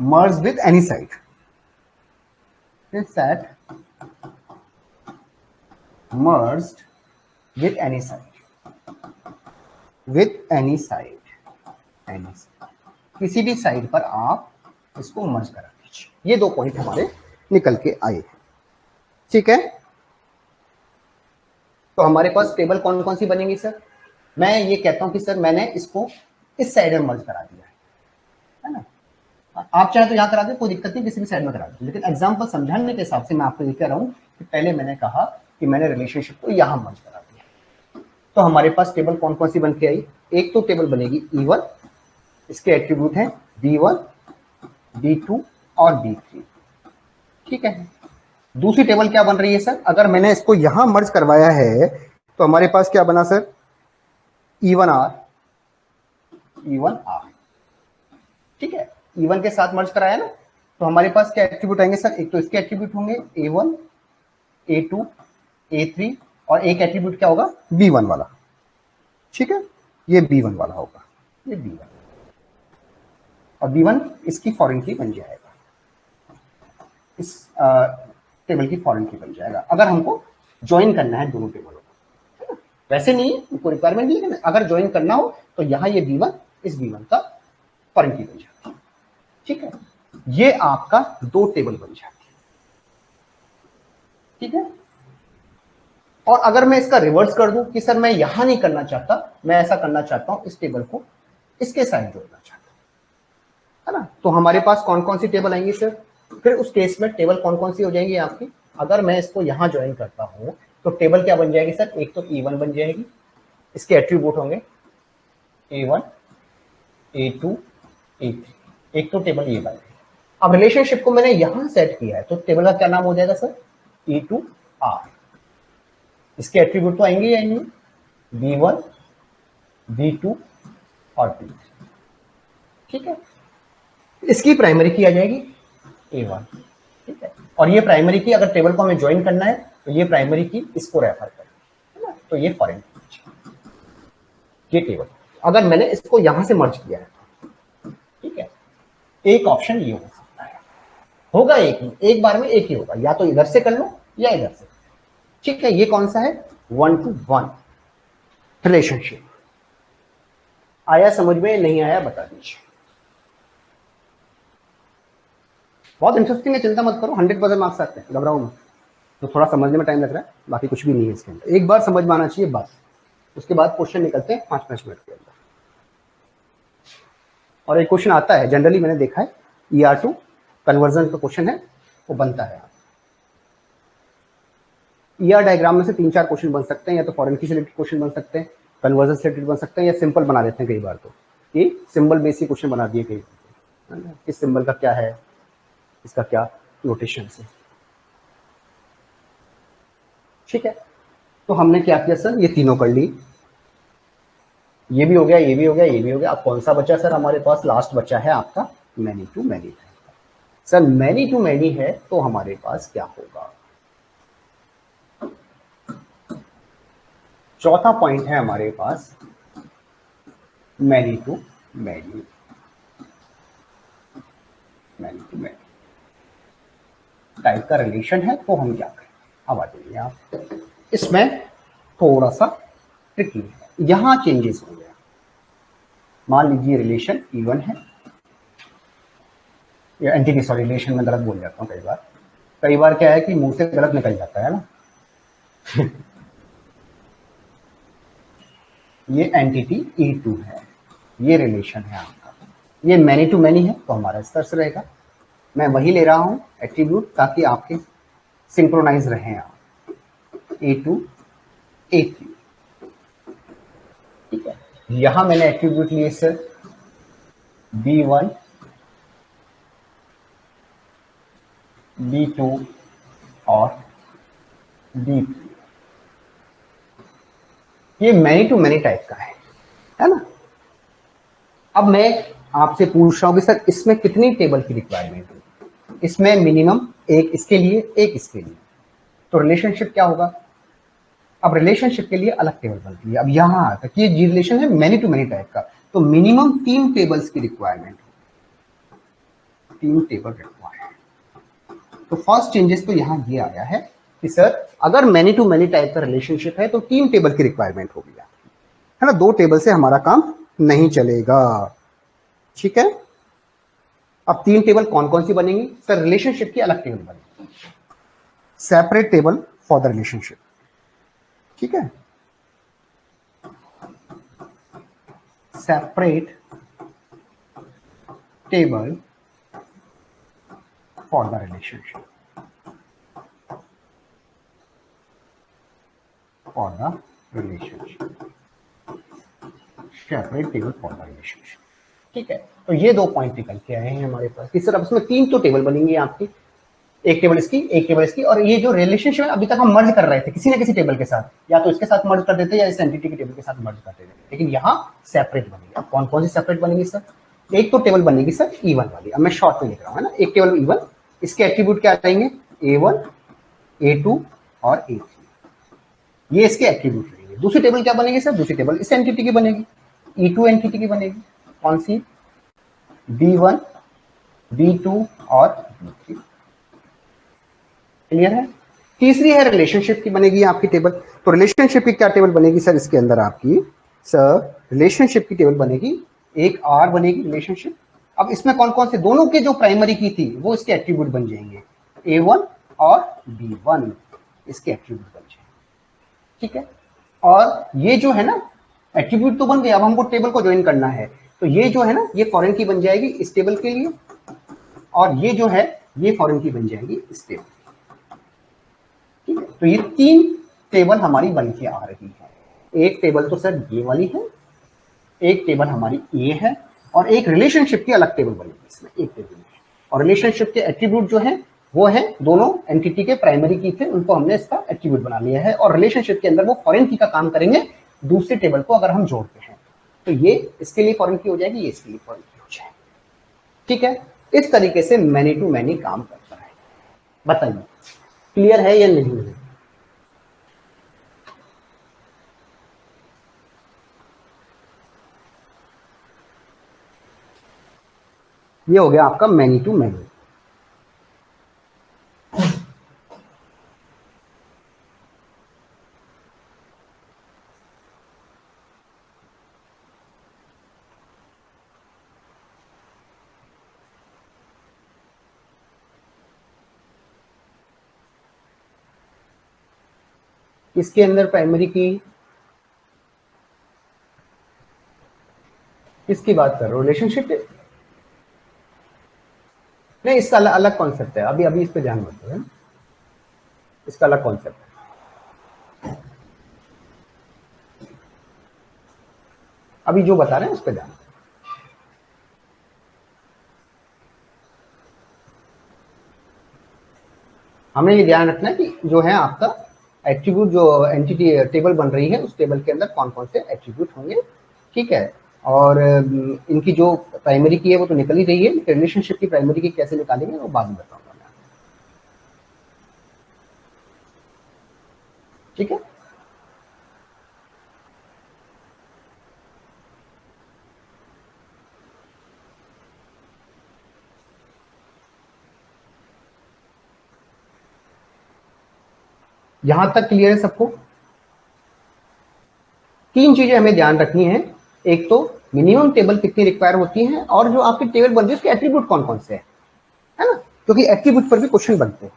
Speaker 1: merge with any site. This set merged with any site. With any site. Any site. किसी भी साइड पर आप इसको मर्ज करा दीजिए। ये दो पॉइंट हमारे निकल के आए। ठीक है, तो हमारे पास टेबल कौन कौन सी बनेंगी सर? मैं ये कहता हूं कि सर मैंने इसको इस साइड में मर्ज करा दिया है ना। आप चाहे तो यहां करा दे, कोई दिक्कत नहीं, किसी भी साइड में करा दे, लेकिन एग्जांपल समझाने के हिसाब से मैं आपको ये कह रहा हूं कि पहले मैंने कहा कि मैंने रिलेशनशिप को यहां मर्ज करा दिया। तो हमारे पास टेबल कौन कौन सी बन के आई? एक तो टेबल बनेगी E1, इसके एट्रीब्यूट हैं B1, B2 और B3। ठीक है, दूसरी टेबल क्या बन रही है सर? अगर मैंने इसको यहां मर्ज करवाया है तो हमारे पास क्या बना सर? E1R, E1R। ठीक है, E1 के साथ मर्ज कराया ना, तो हमारे पास क्या एट्रीब्यूट आएंगे सर? एक तो इसके एट्रीब्यूट होंगे A1, A2, A3 और एक एट्रीब्यूट क्या होगा? B1 वाला। ठीक है, ये B1 वाला होगा, ये B1 और B1 इसकी फॉरेन की बन जाएगा, इस टेबल की फॉरेन की बन जाएगा अगर हमको ज्वाइन करना है दोनों टेबलों को। वैसे नहीं, उनको रिक्वायरमेंट नहीं है, अगर ज्वाइन करना हो तो यहाँ ये B1 इस B1 का फॉरेन की बन जाती है। ठीक है, ये आपका दो टेबल बन जाती है। ठीक है, और अगर मैं इसका रिवर्स कर दूं कि सर मैं यहां नहीं करना चाहता, मैं ऐसा करना चाहता हूं, इस टेबल को इसके साथ जोड़ना चाहता हूं, है ना, तो हमारे पास कौन कौन सी टेबल आएंगी सर? फिर उस केस में टेबल कौन कौन सी हो जाएंगी आपकी? अगर मैं इसको यहां ज्वाइन करता हूं तो टेबल क्या बन जाएगी सर? एक तो E1 बन जाएगी, इसके एट्रीब्यूट होंगे A1, A2, A3, एक तो टेबल ये बन गई। अब रिलेशनशिप को मैंने यहां सेट किया है तो टेबल का क्या नाम हो जाएगा सर? E2R। इसके एट्रीब्यूट तो आएंगे ही आएंगे, B1, B2 और B3। ठीक है, इसकी प्राइमरी की आ जाएगी A1। ठीक है, और ये प्राइमरी की अगर टेबल को हमें ज्वाइन करना है तो ये प्राइमरी की इसको रेफर करें, है ना, तो ये फॉरेन की, ये टेबल अगर मैंने इसको यहां से मर्ज किया है। ठीक है, एक ऑप्शन ये हो सकता है, होगा एक ही, एक बार में एक ही होगा, या तो इधर से कर लो या इधर से। ठीक है, ये कौन सा है? 1 to 1 रिलेशनशिप। आया समझ में? नहीं आया बता दीजिए। बहुत इंटरेस्टिंग है, चिंता मत करो, 100% मार्क्स आते हैं, घबराओ मत। तो थोड़ा समझने में टाइम लग रहा है, बाकी कुछ भी नहीं है इसके अंदर, एक बार समझ में आना चाहिए बस। उसके बाद क्वेश्चन निकलते हैं 5-5 मिनट के अंदर। और एक क्वेश्चन आता है जनरली, मैंने देखा है ER2 कन्वर्जन का क्वेश्चन है, वो बनता है। ER डायग्राम में से 3-4 क्वेश्चन बन सकते हैं, या तो फॉरेन की रिलेटेड क्वेश्चन बन सकते हैं, कन्वर्जन से रिलेटेड बन सकते हैं, या सिंपल बना देते हैं कई बार। तो ये सिंबल बेसिक क्वेश्चन बना दिए कई बार, इस सिंबल का क्या है, इसका क्या नोटेशन से। ठीक है, तो हमने क्या किया सर? ये तीनों कर ली, ये भी हो गया, ये भी हो गया, ये भी हो गया। अब कौन सा बचा सर? हमारे पास लास्ट बचा है आपका many to many. Sir many to many है तो हमारे पास क्या होगा? चौथा पॉइंट है हमारे पास many to many, many to many type का रिलेशन है तो हम क्या करें? अब आ जाइए आप, इसमें थोड़ा सा ट्रिकी है, यहां चेंजेस हो गया। मान लीजिए रिलेशन E1 है, या एंटिटी, सॉरी रिलेशन में गलत बोल जाता हूँ कई बार क्या है कि मुंह से गलत निकल जाता है ना। ये एंटिटी E2 है, ये रिलेशन है आपका, ये मैनी टू मैनी है तो हमारा इस तरह से रहेगा। मैं वही ले रहा हूं एट्रीब्यूट ताकि आपके सिंक्रोनाइज रहे आप। A2 A3, ठीक है। यहां मैंने एट्रीब्यूट लिए सर B1 B2 और B3। ये मैनी टू मैनी टाइप का है ना। अब मैं आपसे पूछ रहा हूं कि सर इसमें कितनी टेबल की रिक्वायरमेंट है? इसमें मिनिमम एक इसके लिए, एक इसके लिए। तो रिलेशनशिप क्या होगा? अब रिलेशनशिप के लिए अलग टेबल बनती है। अब यहां तक ये रिलेशन है मैनी टू मैनी टाइप का, तो मिनिमम 3 टेबल्स की रिक्वायरमेंट, 3 टेबल रिक्वायर्ड। तो फर्स्ट चेंजेस तो यहां ये आया है कि सर अगर मैनी टू मैनी टाइप का रिलेशनशिप है तो 3 टेबल की रिक्वायरमेंट होगी, है ना। 2 टेबल से हमारा काम नहीं चलेगा, ठीक है। अब 3 टेबल कौन कौन सी बनेंगी? सर रिलेशनशिप की अलग टेबल बनेगी, separate table for the relationship, ठीक है। Separate table for the relationship, for the relationship, separate table for the relationship, ठीक है। तो ये 2 पॉइंट निकल के आए हैं हमारे पास कि सर अब इसमें 3 तो टेबल बनेंगी आपकी, एक टेबल इसकी, एक टेबल इसकी। और ये जो रिलेशनशिप है अभी तक हम मर्ज कर रहे थे किसी न किसी टेबल के साथ, या तो इसके साथ मर्ज कर देते या इस एंटिटी के टेबल के साथ मर्ज कर देते, लेकिन यहाँ सेपरेट बनेगी। अब कौन कौन सी सेपरेट बनेगी सर? एक तो टेबल बनेगी सर E1 वाली, अब मैं शॉर्ट में लिख रहा हूँ, है ना। एक टेबल E1, इसके एट्रीब्यूट क्या रहेंगे? A1 A2 और A3, ये इसके एट्रीब्यूट रहेंगे। दूसरी टेबल क्या बनेगी सर? दूसरी टेबल इस एंटिटी की बनेगी, E2 एंटिटी की बनेगी। कौन सी? B1 B2 और B3, क्लियर है। तीसरी है रिलेशनशिप की बनेगी आपकी टेबल। तो रिलेशनशिप की क्या टेबल बनेगी सर? इसके अंदर आपकी सर रिलेशनशिप की टेबल बनेगी, एक R बनेगी रिलेशनशिप। अब इसमें कौन कौन से, दोनों के जो प्राइमरी की थी वो इसके एट्रीब्यूट बन जाएंगे, A1 और B1 इसके एट्रीब्यूट बन जाएंगे, ठीक है। और ये जो है ना एट्रीब्यूट तो बन गया, अब हमको टेबल को ज्वाइन करना है, तो ये जो है ना ये फॉरेन की बन जाएगी इस टेबल के लिए, और ये जो है ये फॉरेन की बन जाएगी इस टेबल, ठीक है। तो ये 3 टेबल हमारी बन के आ रही है। एक टेबल तो सर ये वाली है, एक टेबल हमारी ये है, और एक रिलेशनशिप की अलग टेबल बनेगी इसमें, एक टेबल में। और रिलेशनशिप के एट्रीब्यूट जो है वो है दोनों एंटिटी के प्राइमरी की थे, उनको हमने इसका एट्रीब्यूट बना लिया है, और रिलेशनशिप के अंदर वो फॉरेन की का काम करेंगे दूसरी टेबल को अगर हम जोड़ते हैं। तो ये इसके लिए फॉरेन की हो जाएगी, ये इसके लिए फॉरेन की हो जाएगी, ठीक है। इस तरीके से मैनी टू मैनी काम करता है। बताइए क्लियर है या नहीं है? ये हो गया आपका मैनी टू मैनी। इसके अंदर प्राइमरी की किसकी बात कर रहे हो? रिलेशनशिप? नहीं, इसका अलग कॉन्सेप्ट है, अभी अभी इस पे ध्यान मत दो, है इसका अलग कॉन्सेप्ट है। अभी जो बता रहे हैं उस पे ध्यान। हमें ये ध्यान रखना है कि जो है आपका एट्रीब्यूट, जो एंटिटी टेबल बन रही है उस टेबल के अंदर कौन कौन से एट्रीब्यूट होंगे, ठीक है। और इनकी जो प्राइमरी की है वो तो निकल ही रही है, रिलेशनशिप की प्राइमरी की कैसे निकालेंगे वो बाद में बताऊंगा मैं, ठीक है। यहां तक क्लियर है सबको? 3 चीजें हमें ध्यान रखनी है। एक तो मिनिमम टेबल कितनी रिक्वायर होती है, और जो आपकी टेबल बन रही है उसके एट्रीब्यूट कौन कौन से है ना, क्योंकि एट्रीब्यूट पर भी क्वेश्चन बनते हैं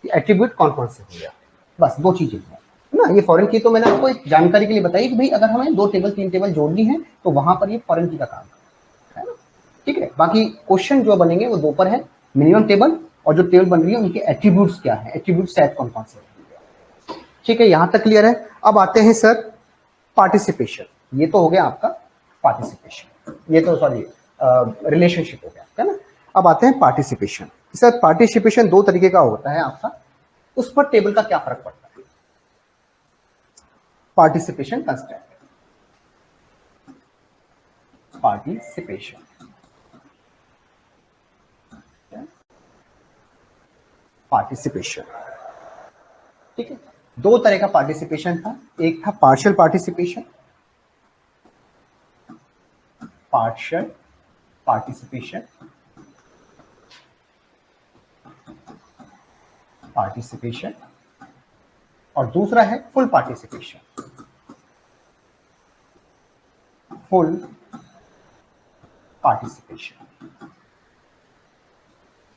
Speaker 1: कि एट्रीब्यूट कौन कौन से हो गया। बस 2 चीजें है ना। ये फॉरेन की तो मैंने आपको एक जानकारी के लिए बताई कि भाई अगर हमें 2 टेबल 3 टेबल जोड़नी है तो वहां पर ये फॉरेन की का काम है ना, ठीक है। बाकी क्वेश्चन जो बनेंगे वो 2 पर है, मिनिमम टेबल और जो टेबल बन रही है उनके एट्रीब्यूट्स क्या है, एट्रीब्यूट सेट कौन कौन से है, ठीक है, यहां तक क्लियर है। अब आते हैं सर पार्टिसिपेशन। ये तो हो गया आपका पार्टिसिपेशन, ये तो सॉरी रिलेशनशिप हो गया, है ना। अब आते हैं पार्टिसिपेशन। सर पार्टिसिपेशन दो तरीके का होता है आपका, उस पर टेबल का क्या फर्क पड़ता है। पार्टिसिपेशन कंस्टेंट, पार्टिसिपेशन, पार्टिसिपेशन, ठीक है। दो तरह का पार्टिसिपेशन था, एक था partial participation, partial participation, participation, और दूसरा है full participation, full participation,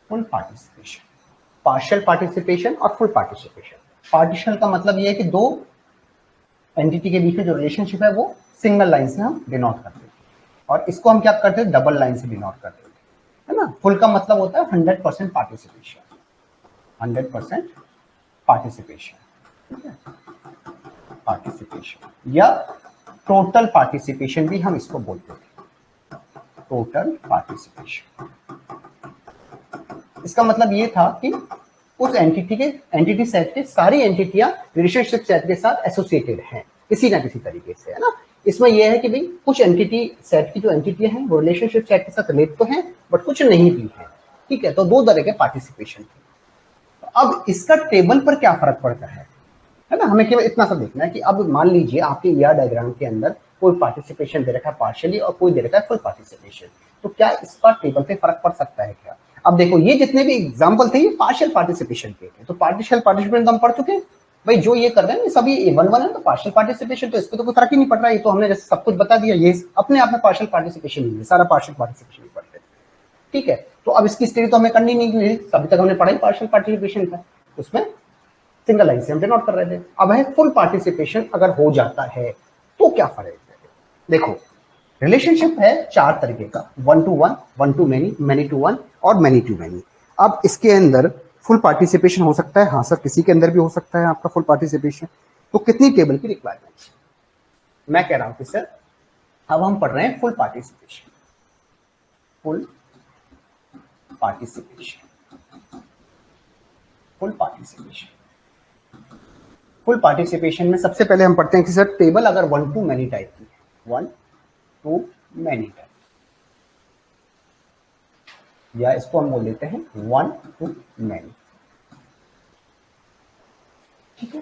Speaker 1: full participation. Partial participation और फुल पार्टिसिपेशन। पार्टिशियल का मतलब ये है कि दो एंटिटी के बीच में जो रिलेशनशिप है वो सिंगल लाइन से हम डिनोट करते हैं, और इसको हम क्या करते हैं, डबल लाइन से डिनोट करते हैं, है ना। फुल का मतलब होता है 100% पार्टिसिपेशन, 100% पार्टिसिपेशन, ठीक है, पार्टिसिपेशन या टोटल पार्टिसिपेशन भी हम इसको बोलते हैं, टोटल पार्टिसिपेशन। इसका मतलब ये था कि उस एंटिटी सेट के सारी एंटिटियां रिलेशनशिप सेट के साथ एसोसिएटेड हैं किसी ना किसी तरीके से, है ना। इसमें यह है कि भाई कुछ एंटिटी सेट की जो एंटिटियां हैं वो रिलेशनशिप सेट के साथ रिलेट तो हैं बट कुछ नहीं भी है, ठीक है। तो दो तरह के पार्टिसिपेशन थे। तो अब इसका टेबल पर क्या फर्क पड़ता है ना। हमें केवल इतना सा देखना है कि अब मान लीजिए आपके ईआर डायग्राम के अंदर कोई पार्टिसिपेशन दे रखा है पार्शियली और कोई दे रखा है फुल पार्टिसिपेशन, तो क्या इस पर टेबल पे फर्क पड़ सकता है क्या। अब देखो ये जितने भी एग्जांपल थे ये पार्शियल पार्टिसिपेशन के थे, तो पार्शियल पार्टिसिपेशन तो हम पढ़ चुके हैं भाई, जो ये कर रहे हैं सभी वन वन है, तो पार्शियल पार्टिसिपेशन तो इस पर तो कोई फर्क ही नहीं पड़ रहा है, ये तो हमने जैसे सब कुछ बता दिया, ये अपने आप में पार्शियल पार्टिसिपेशन ही है, सारा पार्शियल पार्टिसिपेशन ही पढ़ते थे, ठीक है। तो अब इसकी स्टडी तो हमें करनी नहीं, क्योंकि अभी तक हमने पढ़ा ही पार्शियल पार्टिसिपेशन था, उसमें सिंगल लाइन से हम डिनोट कर रहे थे। अब है फुल पार्टिसिपेशन अगर हो जाता है तो क्या फर्क है। देखो रिलेशनशिप है चार तरीके का, one to one, one to many, many to one और मैनी टू मैनी। अब इसके अंदर फुल पार्टिसिपेशन हो सकता है, हाँ सर किसी के अंदर भी हो सकता है आपका फुल पार्टिसिपेशन। तो कितनी टेबल की रिक्वायरमेंट, मैं कह रहा हूं कि सर अब हम पढ़ रहे हैं full participation, full participation, full participation. Full participation में सबसे पहले हम पढ़ते हैं कि सर टेबल अगर वन टू मैनी टाइप की है, वन टू मैनी टाइप, या इसको हम बोल देते हैं वन टू मैनी, ठीक है,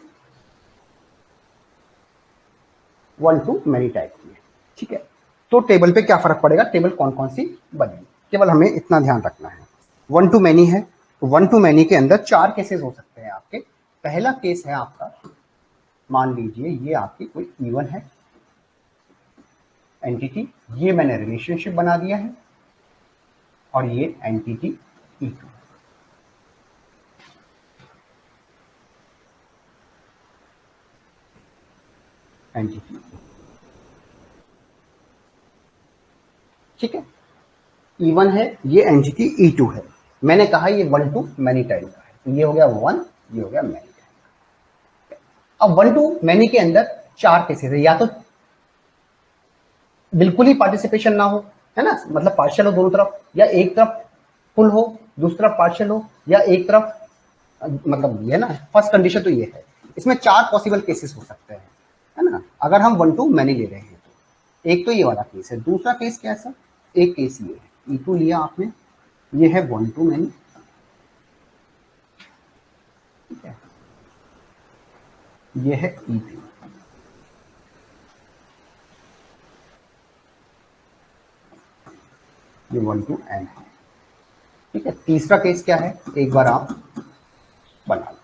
Speaker 1: वन टू मैनी टाइप की है, ठीक है। तो टेबल पे क्या फर्क पड़ेगा, टेबल कौन कौन सी बनेगी, केवल हमें इतना ध्यान रखना है। वन टू मैनी है, तो वन टू मैनी के अंदर चार केसेस हो सकते हैं आपके। पहला केस है आपका, मान लीजिए ये आपकी कोई इवन है एंटिटी, ये मैंने रिलेशनशिप बना दिया है, और ये एंटिटी E2, एंटिटी, ठीक है। E1 है, ये एंटिटी E2 है, मैंने कहा ये वन टू मैनी टाइप का है, तो ये हो गया वन, ये हो गया मैनी। अब वन टू मैनी के अंदर चार केसेस है, या तो बिल्कुल ही पार्टिसिपेशन ना हो, है ना, मतलब पार्शियल हो दोनों तरफ, या एक तरफ फुल हो दूसरा पार्शियल हो, या एक तरफ मतलब ये ना फर्स्ट कंडीशन तो ये है। इसमें चार पॉसिबल केसेस हो सकते हैं, है ना, अगर हम वन टू मैनी ले रहे हैं तो। एक तो ये वाला केस है, दूसरा केस क्या है सर, एक केस ये है E2 लिया आपने, ये है वन टू मैनी, ठीक है, ये है E3, ये वन टू एन है, ठीक है। तीसरा केस क्या है, एक बार आप बना लो।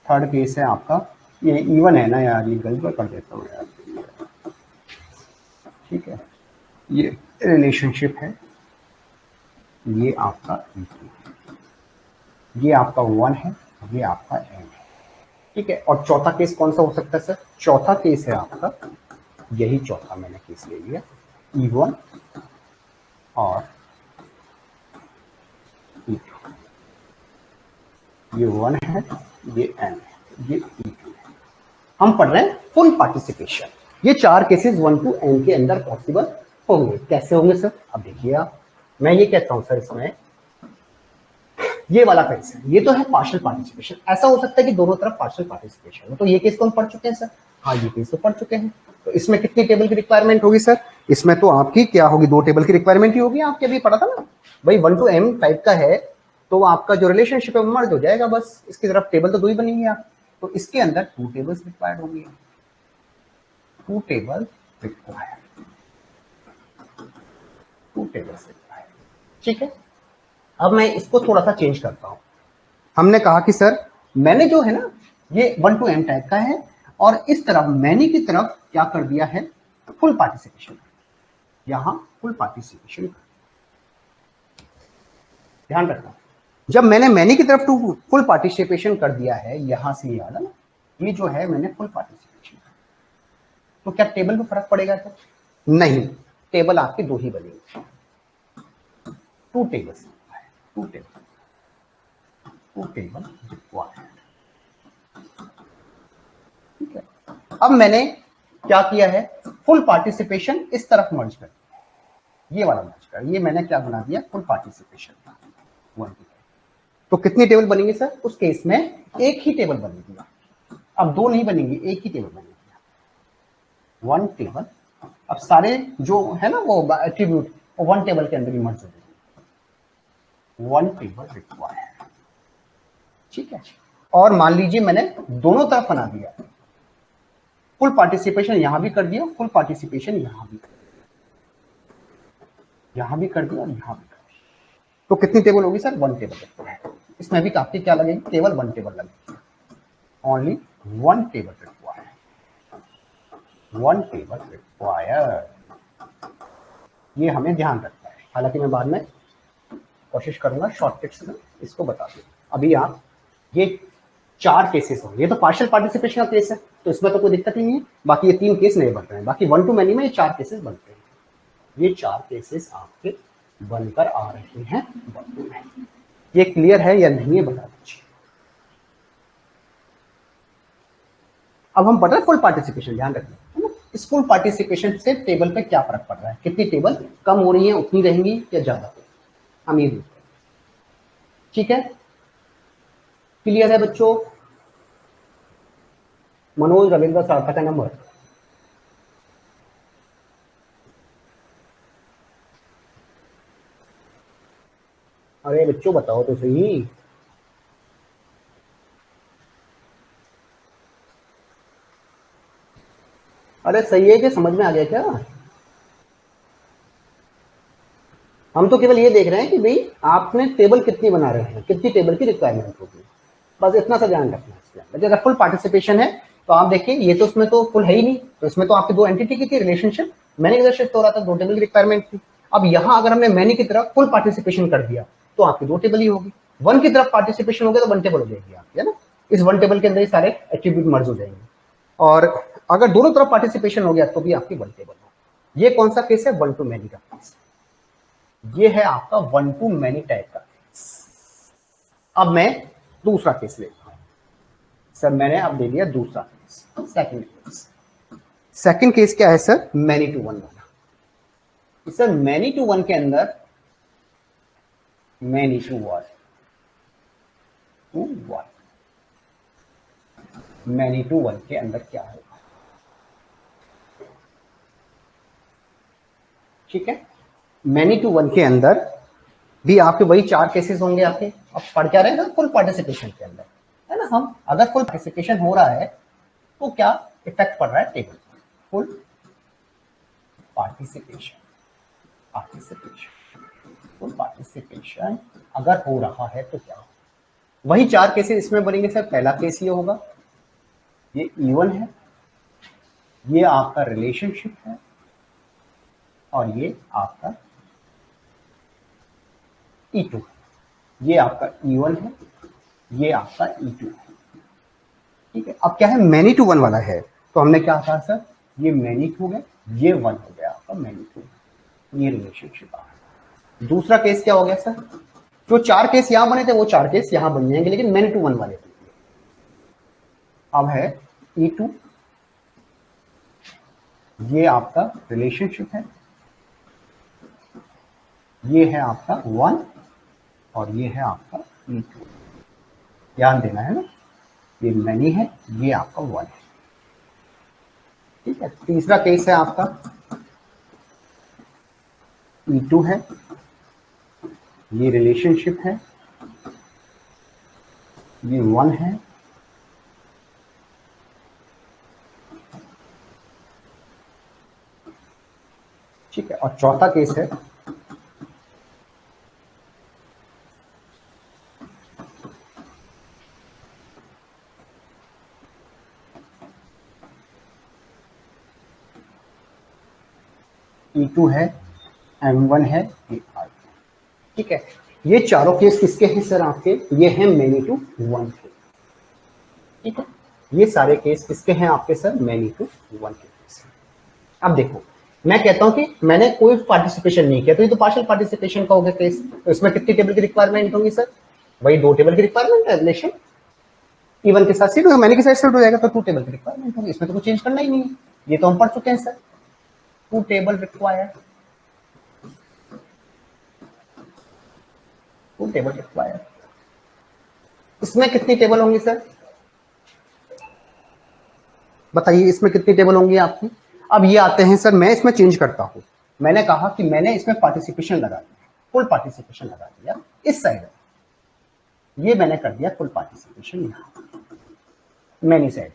Speaker 1: थर्ड केस है आपका, ये इवन है ना यार, ये गलत कर देता हूँ यार, ठीक है, ये रिलेशनशिप है, ये आपका E2 है, ये आपका वन है, ये आपका एन है, ठीक है। और चौथा केस कौन सा हो सकता है सर, चौथा केस है आपका, यही चौथा मैंने केस ले लिया, E1 और E2, ये वन है, ये एन है, ये E2 है। हम पढ़ रहे हैं फुल पार्टिसिपेशन। ये 4 केसेस 1 to n के अंदर पॉसिबल होंगे। कैसे होंगे सर? अब देखिए आप, मैं ये कहता हूं सर, इसमें ये वाला केस है, ये तो है पार्शियल पार्टिसिपेशन। ऐसा हो सकता है कि दोनों तरफ पार्शियल पार्टिसिपेशन हो, तो ये केस तो हम पढ़ चुके हैं सर। हाँ, ये केस तो पढ़ चुके हैं। तो इसमें कितनी टेबल की रिक्वायरमेंट होगी सर? इसमें तो आपकी क्या होगी, 2 टेबल की रिक्वायरमेंट ही होगी। आपके अभी पढ़ा था ना भाई, 1 to m टाइप का है, तो आपका जो रिलेशनशिप है वो मर्ज हो जाएगा बस। इसकी तरफ टेबल तो 2 ही बनेंगे आप, तो इसके अंदर 2 टेबल्स रिक्वायर्ड होंगी। 2 टेबल रिक्वायर्ड, 2 टेबल्स रिक्वायर्ड। ठीक है, अब मैं इसको थोड़ा सा चेंज करता हूं। हमने कहा कि सर मैंने जो है ना, ये 1 to m टाइप का है, और इस तरफ मैनी की तरफ क्या कर दिया है, फुल पार्टिसिपेशन। यहां फुल पार्टिसिपेशन, ध्यान रखना, जब मैंने मैनी की तरफ टू फुल पार्टिसिपेशन कर दिया है, यहां से याद है ना, ये जो है मैंने फुल पार्टिसिपेशन, तो क्या टेबल में फर्क पड़ेगा? तो नहीं, टेबल आपके 2 ही बनेंगे। 2 टेबल्स, 2 टेबल, 2 टेबल रिक्वायर्ड। ठीक है, अब मैंने क्या किया है, फुल पार्टिसिपेशन इस तरफ मर्ज कर, ये वाला मर्ज कर, ये मैंने क्या बना दिया, फुल पार्टिसिपेशन। तो कितनी टेबल बनेंगे सर? उस केस में एक ही टेबल बनेगी। अब 2 नहीं बनेंगी, एक ही टेबल बनेगी, 1 टेबल। अब सारे जो है ना वो एट्रीब्यूट, वो 1 टेबल के अंदर ही मर्ज हो जाएंगे। 1 टेबल रिक्वायर्ड। ठीक है, और मान लीजिए मैंने दोनों तरफ बना दिया, फुल पार्टिसिपेशन यहां भी कर दिया, फुल पार्टिसिपेशन यहां भी कर दिया, यहां भी कर दिया और यहां भी कर दिया, तो कितनी टेबल होगी सर? 1 टेबल। इसमें भी काफी क्या लगेगी, केवल 1 टेबल लगेगी। Only 1 table required, 1 table required. ये हमें ध्यान रखना है, हालांकि मैं बाद में कोशिश करूंगा शॉर्टकट्स में इसको बता दूं। अभी आप ये 4 केसेस होंगे, ये तो पार्शियल पार्टिसिपेशन का केस है, तो इसमें तो कोई दिक्कत ही नहीं है। बाकी ये 3 केस नहीं बन रहे हैं, बाकी 1 to many में ये 4 केसेस बनते हैं। ये 4 केसेस आपके बनकर आ रहे हैं 1 to many। ये क्लियर है या नहीं है बता दीजिए। अब हम पढ़ रहे हैं फुल पार्टिसिपेशन, ध्यान रखना है ना। इस फुल पार्टिसिपेशन से टेबल पे क्या फर्क पड़ रहा है, कितनी टेबल कम हो रही है, उतनी रहेंगी या ज्यादा, हम ये देखते हैं। ठीक है, क्लियर है बच्चों? मनोज, रविंद्र, सार्थक का नंबर। अरे बच्चों बताओ तो सही। अरे सही है कि समझ में आ गया क्या? हम तो केवल ये देख रहे हैं कि भाई आपने टेबल कितनी बना रहे हैं, कितनी टेबल की रिक्वायरमेंट होगी, बस इतना सा ध्यान रखना है। अगर फुल पार्टिसिपेशन है तो आप देखिए, ये तो उसमें तो फुल है ही नहीं, तो इसमें तो आपकी 2 एंटिटी की थी रिलेशनशिप, मैनी की तरफ शिफ्ट हो रहा था, 2 टेबल की रिक्वायरमेंट थी। अब यहां अगर हमने मैनी की तरफ फुल पार्टिसिपेशन कर दिया तो आपकी 2 टेबल ही होगी। 1 की तरफ पार्टिसिपेशन हो गया तो 1 टेबल हो जाएगी आपकी, है ना। इस 1 टेबल के अंदर ही सारे एट्रीब्यूट मर्ज हो जाएंगे, और अगर दोनों तरफ पार्टिसिपेशन हो गया तो भी आपकी 1 टेबल हो। ये कौन सा केस है? 1 to many का केस। ये है आपका 1 to many टाइप का केस। अब मैं दूसरा केस लेता हूं सर, मैंने अब दे दिया दूसरा case, second case. Second case क्या है सर? मैनी टू वन वाला। सर मैनी टू वन के अंदर, many to one, many to one के अंदर क्या होगा? ठीक है, मैनी टू वन के अंदर भी आपके वही 4 केसेस होंगे आपके। अब पढ़ क्या रहे हैं फुल पार्टिसिपेशन के अंदर, है ना। हम अगर फुल पार्टिसिपेशन हो रहा है तो क्या इफेक्ट पड़ रहा है table, full participation, full participation अगर हो रहा है तो क्या, वही 4 केसेस इसमें बनेंगे सर। पहला केस ये होगा, ये E1 है, ये आपका रिलेशनशिप है, और ये आपका E2 है। ये आपका E1 है, ये आपका E2 है। ठीक है, अब क्या है, मैनी टू वन वाला है, तो हमने क्या कहा सर, ये मैनी टू है, ये 1 हो गया आपका मैनी टू, ये रिलेशनशिप आ गया। दूसरा केस क्या हो गया सर, जो 4 केस यहां बने थे वो 4 केस यहां बन जाएंगे, लेकिन मैनी टू वन वाले थे। अब है E2, ये आपका रिलेशनशिप है, ये है आपका 1 और ये है आपका E2। ध्यान देना है ना, ये मैनी है, ये आपका 1 है। ठीक है, तीसरा केस है आपका E2 है, ये रिलेशनशिप है, ये 1 है, ठीक है। और चौथा केस है E2 है, M1 है, ये R। ठीक है, ये चारों केस किसके हैं सर आपके? ये हैं मैनी टू 1 के। ठीक है, ये सारे केस किसके हैं आपके सर? मैनी टू 1 के केस। अब देखो, मैं कहता हूं कि मैंने कोई पार्टिसिपेशन नहीं किया, तो ये तो पार्शियल पार्टिसिपेशन का हो गया केस। तो इसमें कितनी टेबल की रिक्वायरमेंट होगी सर? वही 2 टेबल की रिक्वायरमेंट है। रिलेशन E1 के साथ सेट होगा, मैनी के साथ सेट हो जाएगा, तो 2 टेबल की रिक्वायरमेंट होगी। इसमें तो कुछ चेंज करना ही नहीं है, ये तो हम पढ़ चुके हैं sir. 2 table required, 2 table required. इसमें कितनी टेबल होंगी सर? बताइए, इसमें कितनी टेबल होंगी आपकी? अब ये आते हैं सर, मैं इसमें चेंज करता हूं। मैंने कहा कि मैंने इसमें पार्टिसिपेशन लगा दिया, फुल पार्टिसिपेशन लगा दिया इस साइड, ये मैंने कर दिया फुल पार्टिसिपेशन यहां मैनी साइड।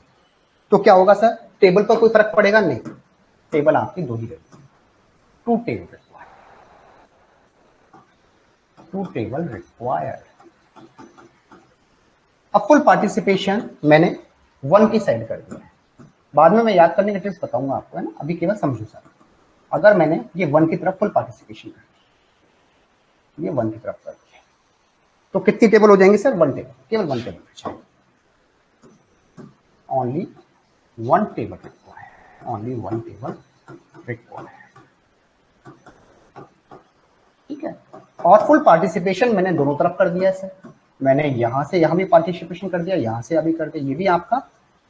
Speaker 1: तो क्या होगा सर? टेबल पर कोई फर्क पड़ेगा? नहीं, टेबल आपकी 2 ही रहेगी। 2 टेबल रिक्वायर्ड, 2 टेबल रिक्वायर्ड। अब फुल पार्टिसिपेशन मैंने 1 की साइड कर दिया है। बाद में मैं याद करने के ट्रिक्स बताऊंगा आपको, है ना, अभी केवल समझो सर। अगर मैंने ये 1 की तरफ फुल पार्टिसिपेशन कर दिया, ये 1 की तरफ कर दिया, तो कितनी टेबल हो जाएंगी सर? 1 टेबल, केवल 1 table, only 1 table required, only 1 table required. ठीक है, और फुल पार्टिसिपेशन मैंने दोनों तरफ कर दिया सर। मैंने यहां से यहां भी पार्टिसिपेशन कर दिया, यहां से अभी कर दिया, ये भी आपका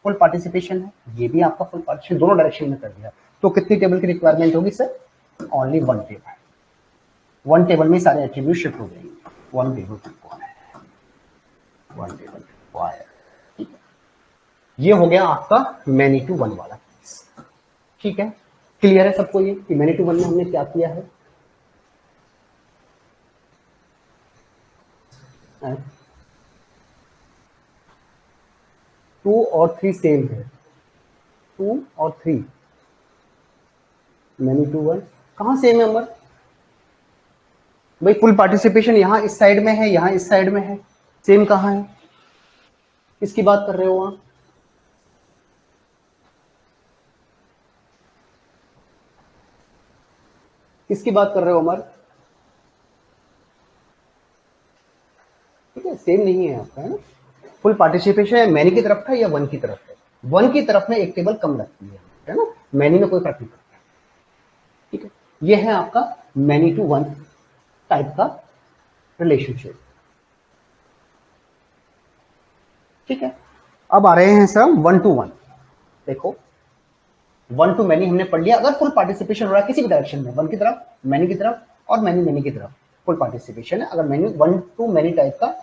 Speaker 1: फुल पार्टिसिपेशन है, ये भी आपका फुल पार्टिसिपेशन, दोनों डायरेक्शन में कर दिया। तो कितनी टेबल की रिक्वायरमेंट होगी सर? Only 1 table. 1 टेबल में सारे एट्रीब्यूट शिफ्ट हो जाएंगे। 1 टेबल रिक्वायर्ड, 1 टेबल रिक्वायर्ड। ठीक है, ये हो गया आपका मैनी टू 1 वाला केस। ठीक है, क्लियर है सबको ये कि मैनी टू 1 में हमने क्या किया है? 2 और 3 सेम है, 2 और 3 मैनी टू 1 कहां सेम है अमर? भाई फुल पार्टिसिपेशन यहाँ इस साइड में है, यहाँ इस साइड में है, सेम कहां है? किसकी बात कर रहे हो आप? किसकी बात कर रहे हो अमर? ठीक है, सेम नहीं है आपका, है ना। फुल पार्टिसिपेशन मैनी की तरफ था या 1 की तरफ है? 1 की तरफ में एक टेबल कम लगती है ना, मैनी में कोई फर्क नहीं पड़ता। ठीक है, ये है आपका मैनी टू 1 टाइप का रिलेशनशिप। ठीक है, अब आ रहे हैं सर 1 to 1। देखो, 1 to मैनी हमने पढ़ लिया। अगर फुल पार्टिसिपेशन हो रहा है किसी भी डायरेक्शन में, 1 की तरफ, मैनी की तरफ, और मैनी मैनी की तरफ, फुल पार्टिसिपेशन है। अगर मैनी 1 to मैनी टाइप का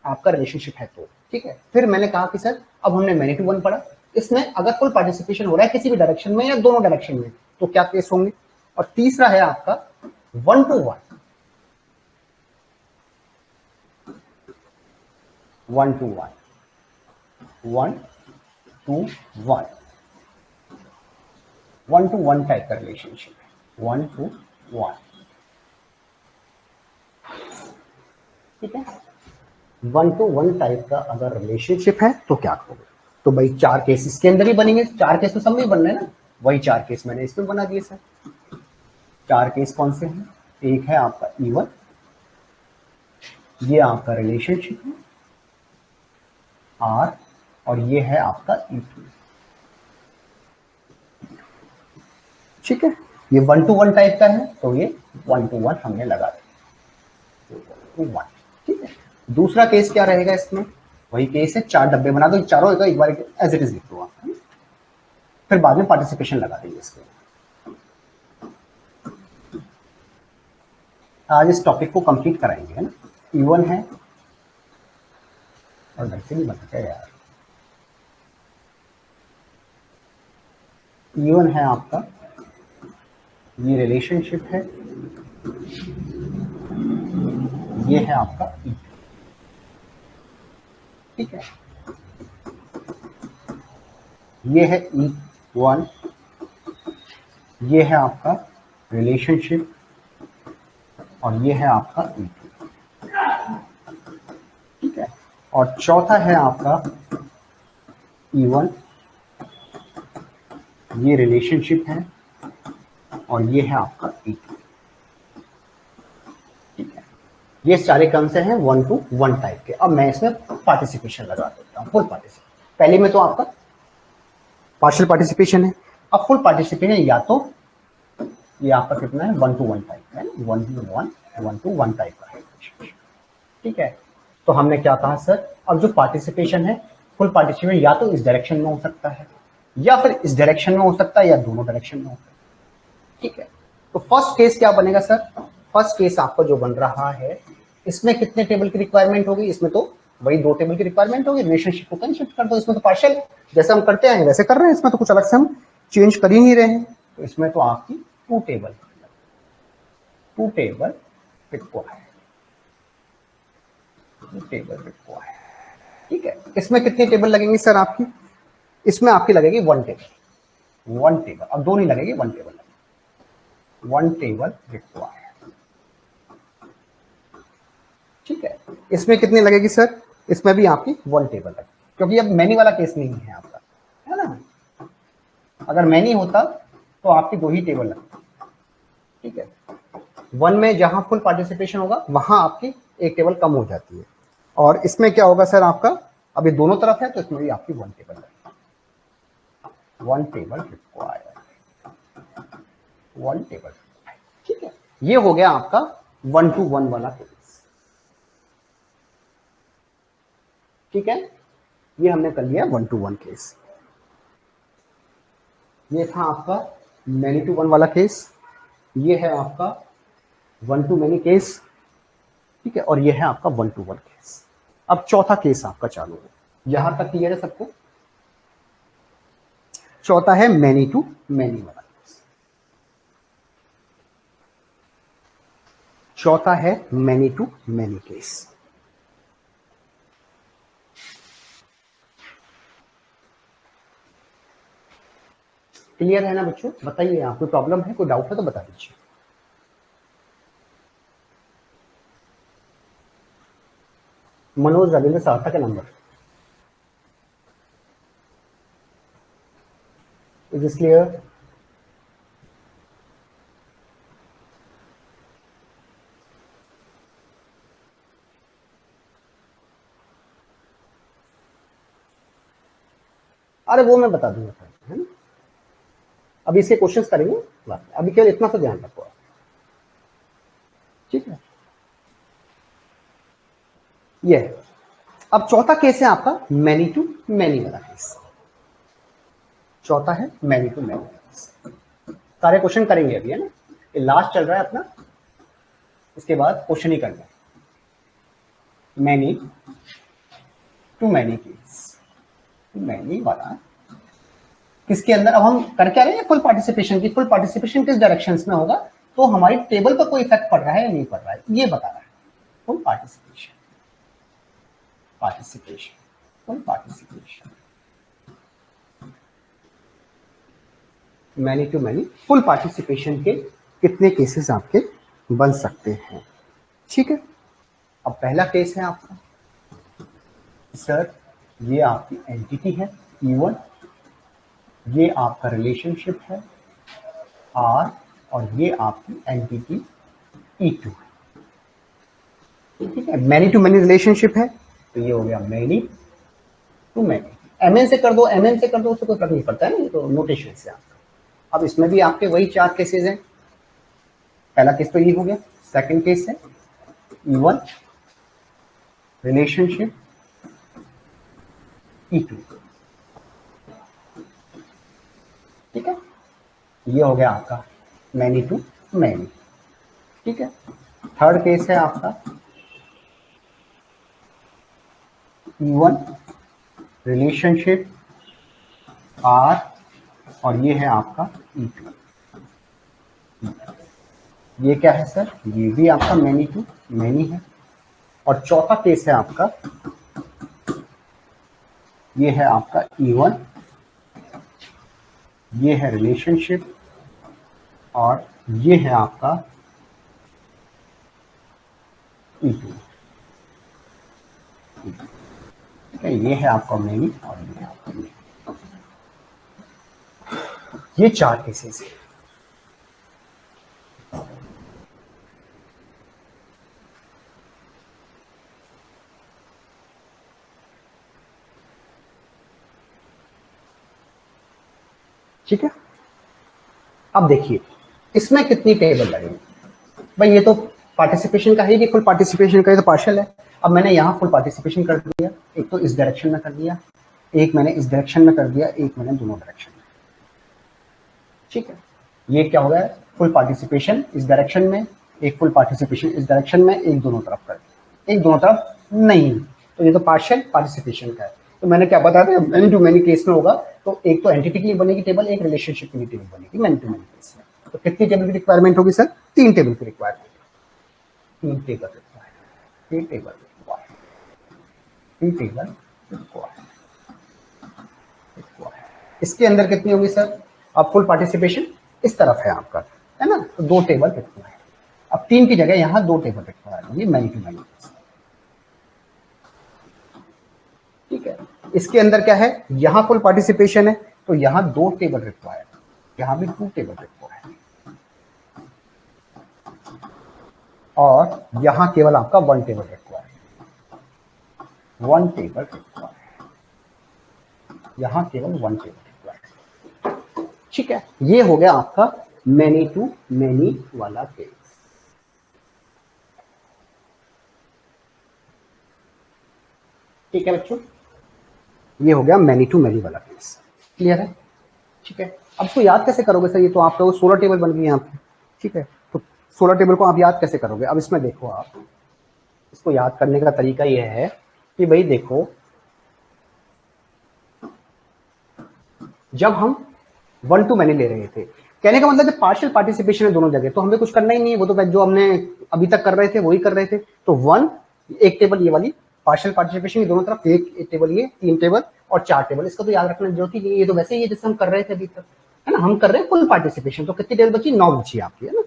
Speaker 1: आपका रिलेशनशिप है तो ठीक है। फिर मैंने कहा कि सर अब हमने मैनी टू 1 पढ़ा, इसमें अगर फुल पार्टिसिपेशन हो रहा है किसी भी डायरेक्शन में या दोनों डायरेक्शन में, तो क्या केस होंगे? और तीसरा है आपका 1 to 1, 1 to 1, 1 to 1, 1 to 1 type का रिलेशनशिप है, 1 to 1। ठीक है, 1 to 1 टाइप का अगर रिलेशनशिप है तो क्या करोगे? तो भाई 4 केस इसके अंदर ही बनेंगे, 4 केस तो सब में ही बन रहे हैं ना, वही 4 केस मैंने इसमें बना दिए सर। 4 केस कौन से हैं? एक है आपका E1, ये आपका रिलेशनशिप है R, और ये है आपका E2। ठीक है, ये 1 to 1 टाइप का है, तो ये 1 to 1 हमने लगा दिया, 1 to 1। ठीक है, दूसरा केस क्या रहेगा इसमें? वही केस है, 4 डब्बे बना दो, चारों एक बार एज इट इज लिख दो आप, फिर बाद में पार्टिसिपेशन लगा देंगे इसके। आज इस टॉपिक को कंप्लीट कराएंगे, है ना। E1 है, और वैसे भी बता यार, E1 है आपका, ये रिलेशनशिप है, ये है आपका E2, ठीक है। ये है E1, ये है आपका रिलेशनशिप, और ये है आपका E2, ठीक है। और चौथा है आपका E1, ये रिलेशनशिप है, और ये है आपका E2, ठीक है। ये सारे क्रम से हैं 1 to 1 टाइप के। अब मैं इसमें पार्टिसिपेशन लगा देता हूँ, फुल पार्टिसिपेशन। पहले में तो आपका पार्शियल पार्टिसिपेशन है, अब फुल पार्टिसिपेशन या तो ये आपका कितना है 1 to 1 टाइप है, 1 to 1 टाइप का है, ठीक है। तो हमने क्या कहा सर, अब जो पार्टिसिपेशन है, फुल पार्टिसिपेशन या तो इस डायरेक्शन में हो सकता है, या फिर इस डायरेक्शन में हो सकता है, या दोनों डायरेक्शन में हो सकता है, ठीक है। तो फर्स्ट केस क्या बनेगा सर, फर्स्ट केस आपका जो बन रहा है, इसमें कितने टेबल की रिक्वायरमेंट होगी, इसमें तो वही 2 टेबल की रिक्वायरमेंट होगी, रिलेशनशिप को कहीं शिफ्ट कर दो, इसमें तो पार्शियल जैसे हम करते हैं वैसे कर रहे हैं, इसमें तो कुछ अलग से हम चेंज कर ही नहीं रहे हैं। तो इसमें तो आपकी 2 टेबल रिक्वायर्ड, ठीक है। इसमें कितनी टेबल लगेंगी सर आपकी, इसमें आपकी लगेगी 1 टेबल, अब 2 नहीं लगेगी, 1 टेबल लगेगी, 1 टेबल रिक्वायर्ड, ठीक है। इसमें कितनी लगेगी सर, इसमें भी आपकी 1 टेबल लगेगी, क्योंकि अब मैनी वाला केस नहीं है आपका, है ना। अगर मैनी होता तो आपकी 2 ही टेबल लगती, ठीक है। 1 में जहां फुल पार्टिसिपेशन होगा वहां आपकी 1 टेबल कम हो जाती है, और इसमें क्या होगा सर आपका, अब ये दोनों तरफ है तो इसमें भी आपकी 1 टेबल लगेगी, 1 टेबल रिक्वायर्ड, 1 टेबल, ठीक है। ये हो गया आपका 1 to 1 वाला केस, ठीक है। ये हमने कर लिया 1 to 1 केस। ये था आपका मैनी टू 1 वाला केस, ये है आपका 1 to many केस, ठीक है। और ये है आपका 1 to 1 केस। अब चौथा केस आपका चालू है, यहां तक क्लियर है सबको। चौथा है मैनी टू मैनी वाला केस, चौथा है many to many case. Clear है ना बच्चों, बताइए, आप कोई प्रॉब्लम है, कोई डाउट है तो बता दीजिए। मनोज रविंद्र सार्थक का नंबर इज दिस क्लियर? अरे वो मैं बता दूंगा, है ना। अभी इसके क्वेश्चंस करेंगे, अभी केवल इतना सा ध्यान रखो, ठीक है। ये अब चौथा केस है आपका मैनी टू मैनी वाला केस, चौथा है मैनी टू मैनी केस। सारे क्वेश्चन करेंगे अभी, है ना, ये लास्ट चल रहा है अपना, इसके बाद क्वेश्चन ही करना है। Many to many case, many वाला किसके अंदर, अब हम कर क्या रहे हैं, फुल पार्टिसिपेशन की। फुल पार्टिसिपेशन किस डायरेक्शंस में होगा, तो हमारी टेबल पर कोई इफेक्ट पड़ रहा है या नहीं पड़ रहा है, ये बता रहा है। Full participation, full participation, many to many, full participation के कितने केसेस आपके बन सकते हैं, ठीक है। अब पहला केस है आपका, सर ये आपकी एंटिटी है E1, ये आपका रिलेशनशिप है R, और ये आपकी एंटिटी E2, ठीक है। मैनी टू मैनी रिलेशनशिप है, तो ये हो गया मैनी टू मैनी। MN से कर दो, MN से कर दो, उससे कोई फर्क नहीं पड़ता है ना, ये तो नोटेशन से आपका। अब इसमें भी आपके वही 4 केसेस हैं। पहला केस तो ये हो गया, सेकंड केस है E1 रिलेशनशिप, E2। ठीक है, ये हो गया आपका मैनी टू मैनी। ठीक है, थर्ड केस है आपका E1 रिलेशनशिप R, और ये है आपका E2। ये क्या है सर, ये भी आपका मैनी टू मैनी है। और चौथा केस है आपका, ये है आपका E1, ये है रिलेशनशिप, और ये है आपका E2। ठीक है, ये है आपका मैनी और ये है आपका मैनी। ये चार केसेस है। ठीक है, अब देखिए इसमें कितनी टेबल लगेगी। भाई ये तो पार्टिसिपेशन का है कि फुल पार्टिसिपेशन का, ये तो पार्शियल है। अब मैंने यहाँ फुल पार्टिसिपेशन कर दिया, एक तो इस डायरेक्शन में कर दिया, एक मैंने इस डायरेक्शन में कर दिया, एक मैंने दोनों डायरेक्शन में। ठीक है, ये क्या हो गया, फुल पार्टिसिपेशन इस डायरेक्शन में, एक फुल पार्टिसिपेशन इस डायरेक्शन में, एक दोनों तरफ कर दिया, एक दोनों तरफ नहीं, तो ये तो पार्शियल पार्टिसिपेशन का है। तो मैंने क्या बता दिया, मैनी टू मैनी केस में होगा तो एक तो एंटिटी के लिए बनेगी टेबल, एक रिलेशनशिप के लिए टेबल बनेगी मैनी टू मैनी केस में। तो कितनी टेबल की रिक्वायरमेंट होगी सर, 3 टेबल की requirement, 3 table required, 3 table required, 3 table required. इसके अंदर कितनी होगी सर, अब फुल पार्टिसिपेशन इस तरफ है आपका, है ना, तो 2 टेबल रिक्वायर्ड। अब 3 की जगह यहाँ 2 टेबल रिक्वायर्ड होंगी मैनी टू मैनी। ठीक है, इसके अंदर क्या है, यहाँ फुल पार्टिसिपेशन है तो यहाँ 2 टेबल रिक्वायर्ड, यहाँ भी 2 टेबल रिक्वायर्ड, और यहाँ केवल आपका 1 टेबल रिक्वायर्ड, 1 टेबल रिक्वायर्ड, यहाँ केवल 1 टेबल रिक्वायर्ड। ठीक है, ये हो गया आपका मैनी टू मैनी वाला केस। ठीक है बच्चों, ये हो गया मैनी टू मैनी वाला केस। क्लियर है? ठीक है, अब इसको याद कैसे करोगे सर, ये तो आप लोग 16 टेबल बन गई यहाँ पे। ठीक है, तो 16 टेबल को आप याद कैसे करोगे, अब इसमें देखो आप, इसको याद करने का तरीका यह है कि भाई देखो, जब हम 1 टू मैनी ले रहे थे, कहने का मतलब जब पार्शियल पार्टिसिपेशन है दोनों जगह तो हमें कुछ करना ही नहीं है, वो तो जो हमने अभी तक कर रहे थे वही कर रहे थे। तो 1 एक टेबल ये वाली पार्शियल पार्टिसिपेशन दोनों तरफ, एक टेबल ये, 3 टेबल और 4 टेबल, इसका तो याद रखना जरूरत ही नहीं है, ये तो वैसे ही है जैसे हम कर रहे थे अभी तक, है ना। हम कर रहे हैं फुल पार्टिसिपेशन, तो कितनी टेबल बची, 9 बची आपकी, है ना।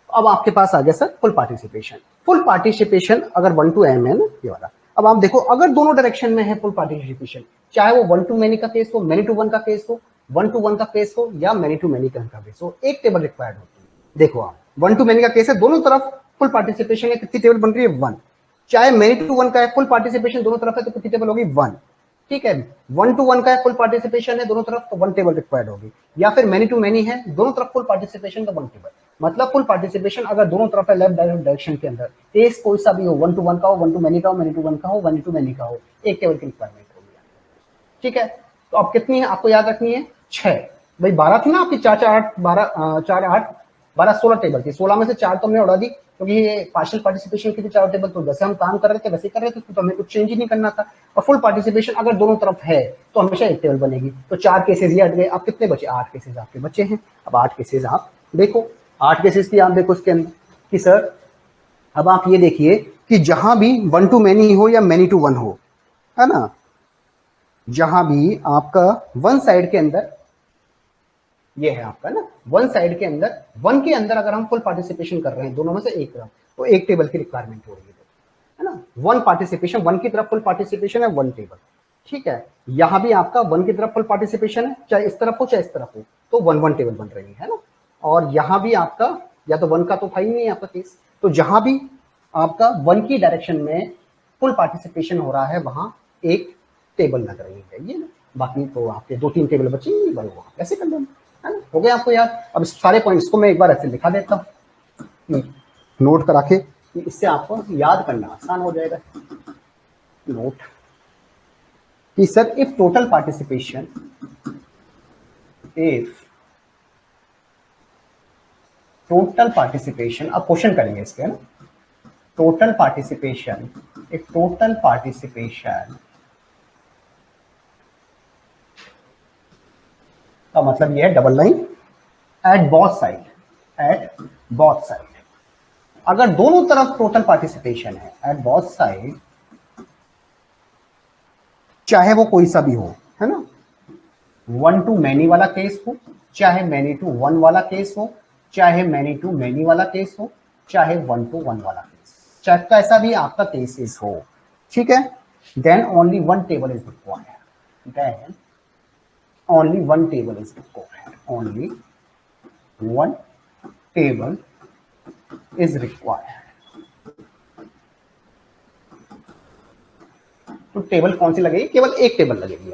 Speaker 1: अब आपके पास आ गया sir full participation. Full participation अगर 1 टू एम है ना ये वाला, अब आप देखो अगर दोनों डायरेक्शन में है फुल पार्टिसिपेशन, चाहे वो 1 टू मैनी का केस हो, मैनी टू 1 का केस हो, 1 टू 1 का केस हो, या मैनी टू मैनी का केस हो, एक टेबल रिक्वायर्ड होती है। देखो आप 1 टू मैनी का केस है, दोनों तरफ फुल पार्टिसिपेशन है, कितनी टेबल बन रही है, 1। चाहे मैनी टू 1 का है, फुल पार्टिसिपेशन दोनों तरफ है, तो कितनी टेबल होगी, 1। ठीक है, 1 टू 1 का है, फुल पार्टिसिपेशन है दोनों तरफ, तो 1 टेबल रिक्वायर्ड होगी। या फिर मैनी टू मैनी है, दोनों तरफ फुल पार्टिसिपेशन, तो 1 टेबल। मतलब फुल पार्टिसिपेशन अगर दोनों तरफ है लेफ्ट डायरेक्शन के अंदर, केस कोई सा भी हो, 1 टू 1 का हो, 1 टू मैनी का हो, मैनी टू 1 का हो, मैनी टू मैनी का हो, एक टेबल की रिक्वायरमेंट होगी। ठीक है, तो अब कितनी है आपको याद रखनी है, 6। भाई 12 थी ना आपकी, 4 4 8 12, 4 8 12 16 टेबल थी, 16 में से 4 तो हमने उड़ा दी, क्योंकि ये पार्शियल पार्टिसिपेशन की थी 4 टेबल, तो जैसे हम काम कर रहे थे वैसे कर रहे थे, तो हमें कुछ चेंज ही नहीं करना था। और फुल पार्टिसिपेशन अगर दोनों तरफ है तो हमेशा एक टेबल बनेगी, तो 4 केसेस ये हट गए। अब कितने बचे, 8 केसेस आपके बचे हैं। अब 8 केसेस आप देखो, 8 केसेस की आप देखो इसके अंदर कि सर, अब आप ये देखिए कि जहां भी 1 टू मैनी हो या मैनी टू 1 हो, है ना, जहां भी आपका वन साइड के अंदर, ये है आपका ना, वन साइड के अंदर, वन के अंदर अगर हम फुल पार्टिसिपेशन कर रहे हैं दोनों में से एक तरफ, तो एक टेबल की रिक्वायरमेंट हो रही है ना। वन पार्टिसिपेशन, वन की तरफ फुल पार्टिसिपेशन है, 1 टेबल। ठीक है, यहां भी आपका 1 की तरफ फुल पार्टिसिपेशन है, चाहे इस तरफ हो चाहे इस तरफ हो, तो 1 टेबल बन रही है ना। और यहां भी आपका, या तो 1 का तो था ही नहीं आपका केस, तो जहां भी आपका 1 की डायरेक्शन में फुल पार्टिसिपेशन हो रहा है वहां एक टेबल लग रही है ये ना। बाकी तो आपके 2-3 टेबल बची, ऐसे कर लेना, है ना। हो गया आपको याद। अब इस सारे पॉइंट्स को मैं एक बार ऐसे लिखा देता हूँ नोट करा के, इससे आपको याद करना आसान हो जाएगा। नोट कि sir if total participation, if total participation, अब क्वेश्चन करेंगे इसके, है ना, total participation, if total participation का मतलब ये है double line, at both side, at both side, अगर दोनों तरफ टोटल पार्टिसिपेशन है एट बोथ साइड, चाहे वो कोई सा भी हो, है ना, वन टू मैनी वाला केस हो, चाहे मैनी टू वन वाला केस हो, चाहे मैनी टू मैनी वाला केस हो, चाहे वन टू वन वाला केस, चाहे कैसा भी आपका केसेस हो, ठीक है, then only one table is required, then only one table is required, only one table is required। तो टेबल कौन सी लगेगी, केवल एक टेबल लगेगी।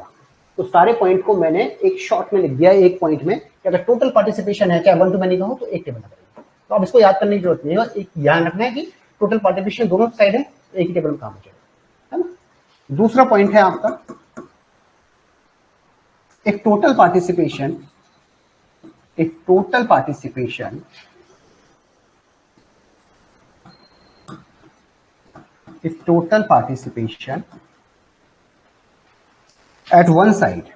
Speaker 1: तो सारे पॉइंट को मैंने एक शॉर्ट में लिख दिया एक पॉइंट में कि अगर टोटल पार्टिसिपेशन है चाहे वन टू मैनी का हो तो एक टेबल लगेगी। तो अब इसको याद करने की जरूरत नहीं है, एक ध्यान रखना है कि टोटल पार्टिसिपेशन दोनों साइड है, एक ही टेबल में काम हो जाएगा, है ना। दूसरा पॉइंट है आपका, if total participation, if total participation, if total participation at one side,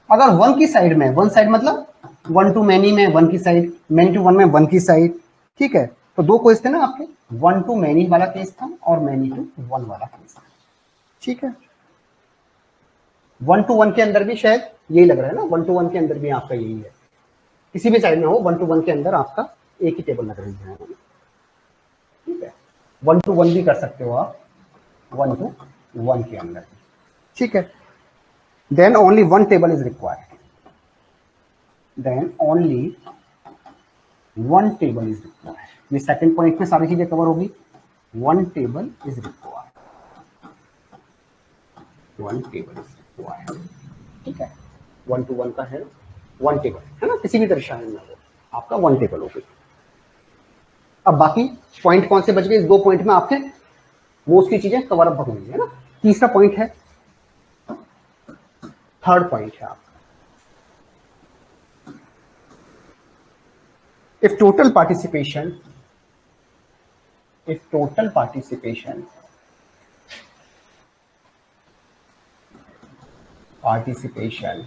Speaker 1: अगर वन की साइड में, वन साइड मतलब वन टू मैनी में वन की साइड, मैनी टू वन में वन की साइड, ठीक है, तो दो केस थे ना आपके, वन टू मैनी वाला केस था और मैनी टू वन वाला केस था, ठीक है। वन टू वन के अंदर भी शायद यही लग रहा है ना, वन टू वन के अंदर भी आपका यही है, किसी भी साइड में हो वन टू वन के अंदर आपका एक ही टेबल लग रही है, ठीक है। वन टू वन भी कर सकते हो आप, वन टू वन के अंदर, ठीक है। Then only one table is required, then only one table is required. ये सेकंड पॉइंट में सारी चीजें कवर होगी, one table is required, one table is required, ठीक है। वन टू वन का है वन टेबल, है ना, किसी भी तरह में हो आपका वन टेबल हो गई। अब बाकी पॉइंट कौन से बच गए, इस दो पॉइंट में आपके मोस्ट की चीजें कवर अप होंगी, है ना। तीसरा पॉइंट है, थर्ड पॉइंट है आपका, if total participation, if total participation, participation,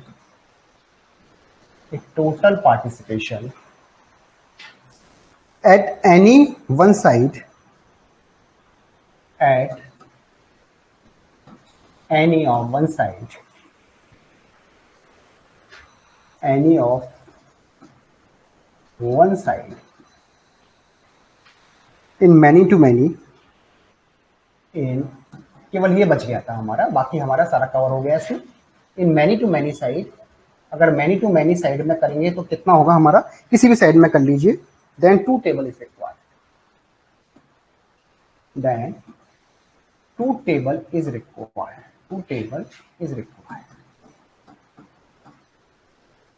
Speaker 1: if total participation at any one side, at any of one side, any of one side, in many to many, in, केवल ये बच गया था हमारा, बाकी हमारा सारा कवर हो गया इसमें। In many to many side, अगर मैनी टू मैनी साइड में करेंगे तो कितना होगा हमारा, किसी भी साइड में कर लीजिए, then two table is required, then two table is required, two table is required,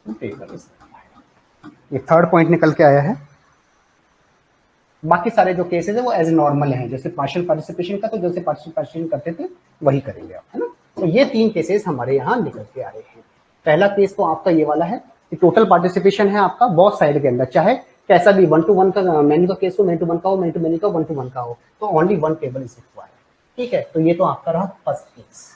Speaker 1: two table is required. ये थर्ड पॉइंट निकल के आया है। बाकी सारे जो केसेस है वो एज नॉर्मल हैं, जैसे पार्शियल पार्टिसिपेशन का तो जैसे पार्शियल पार्टिसिपेशन करते थे वही करेंगे आप, है ना। तो ये तीन केसेस हमारे यहाँ निकल के आ रहे हैं। पहला केस तो आपका ये वाला है कि टोटल पार्टिसिपेशन है आपका बोथ साइड के अंदर, चाहे कैसा भी वन टू वन का मैनी का केस हो, मैनी टू वन का हो, मैनी टू मैनी का, वन टू वन का हो, तो only one table is required, ठीक है। तो ये तो आपका रहा फर्स्ट केस,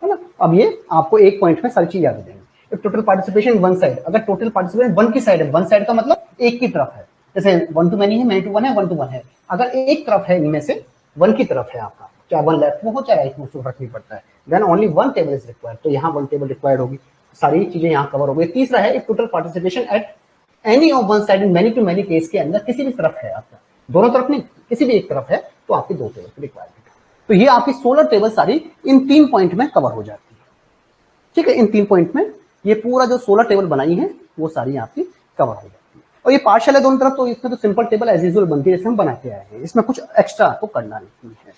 Speaker 1: है ना। अब ये आपको एक पॉइंट में सारी चीज याद देंगे। टोटल पार्टिसिपेशन वन साइड, अगर टोटल पार्टिसिपेशन वन की साइड है, वन साइड का मतलब एक की तरफ है, जैसे वन टू मैनी है, मैनी टू वन है, वन टू वन है, अगर एक तरफ है इनमें से वन की तरफ है आपका, चाहे वन लेफ्ट में हो चाहे राइट में, उसको फर्क नहीं पड़ता है, then only one table is required, तो यहाँ वन टेबल रिक्वायर्ड होगी, सारी चीजें यहाँ कवर हो गई। तीसरा है total participation at any of one side in many to many case के अंदर, किसी भी तरफ है आपका, दोनों तरफ नहीं, किसी भी एक तरफ है तो आपकी दो टेबल की रिक्वायरमेंट। तो ये आपकी 16 टेबल सारी इन तीन पॉइंट में कवर हो जाती है, ठीक है। इन तीन पॉइंट में ये पूरा जो 16 टेबल बनाई है वो सारी आपकी कवर हो जाती है। और ये पार्शियल है दोनों तरफ, तो इसमें तो सिंपल टेबल एज यूजुअल बनती है जैसे हम बनाते आए हैं, इसमें कुछ एक्स्ट्रा आपको करना नहीं है,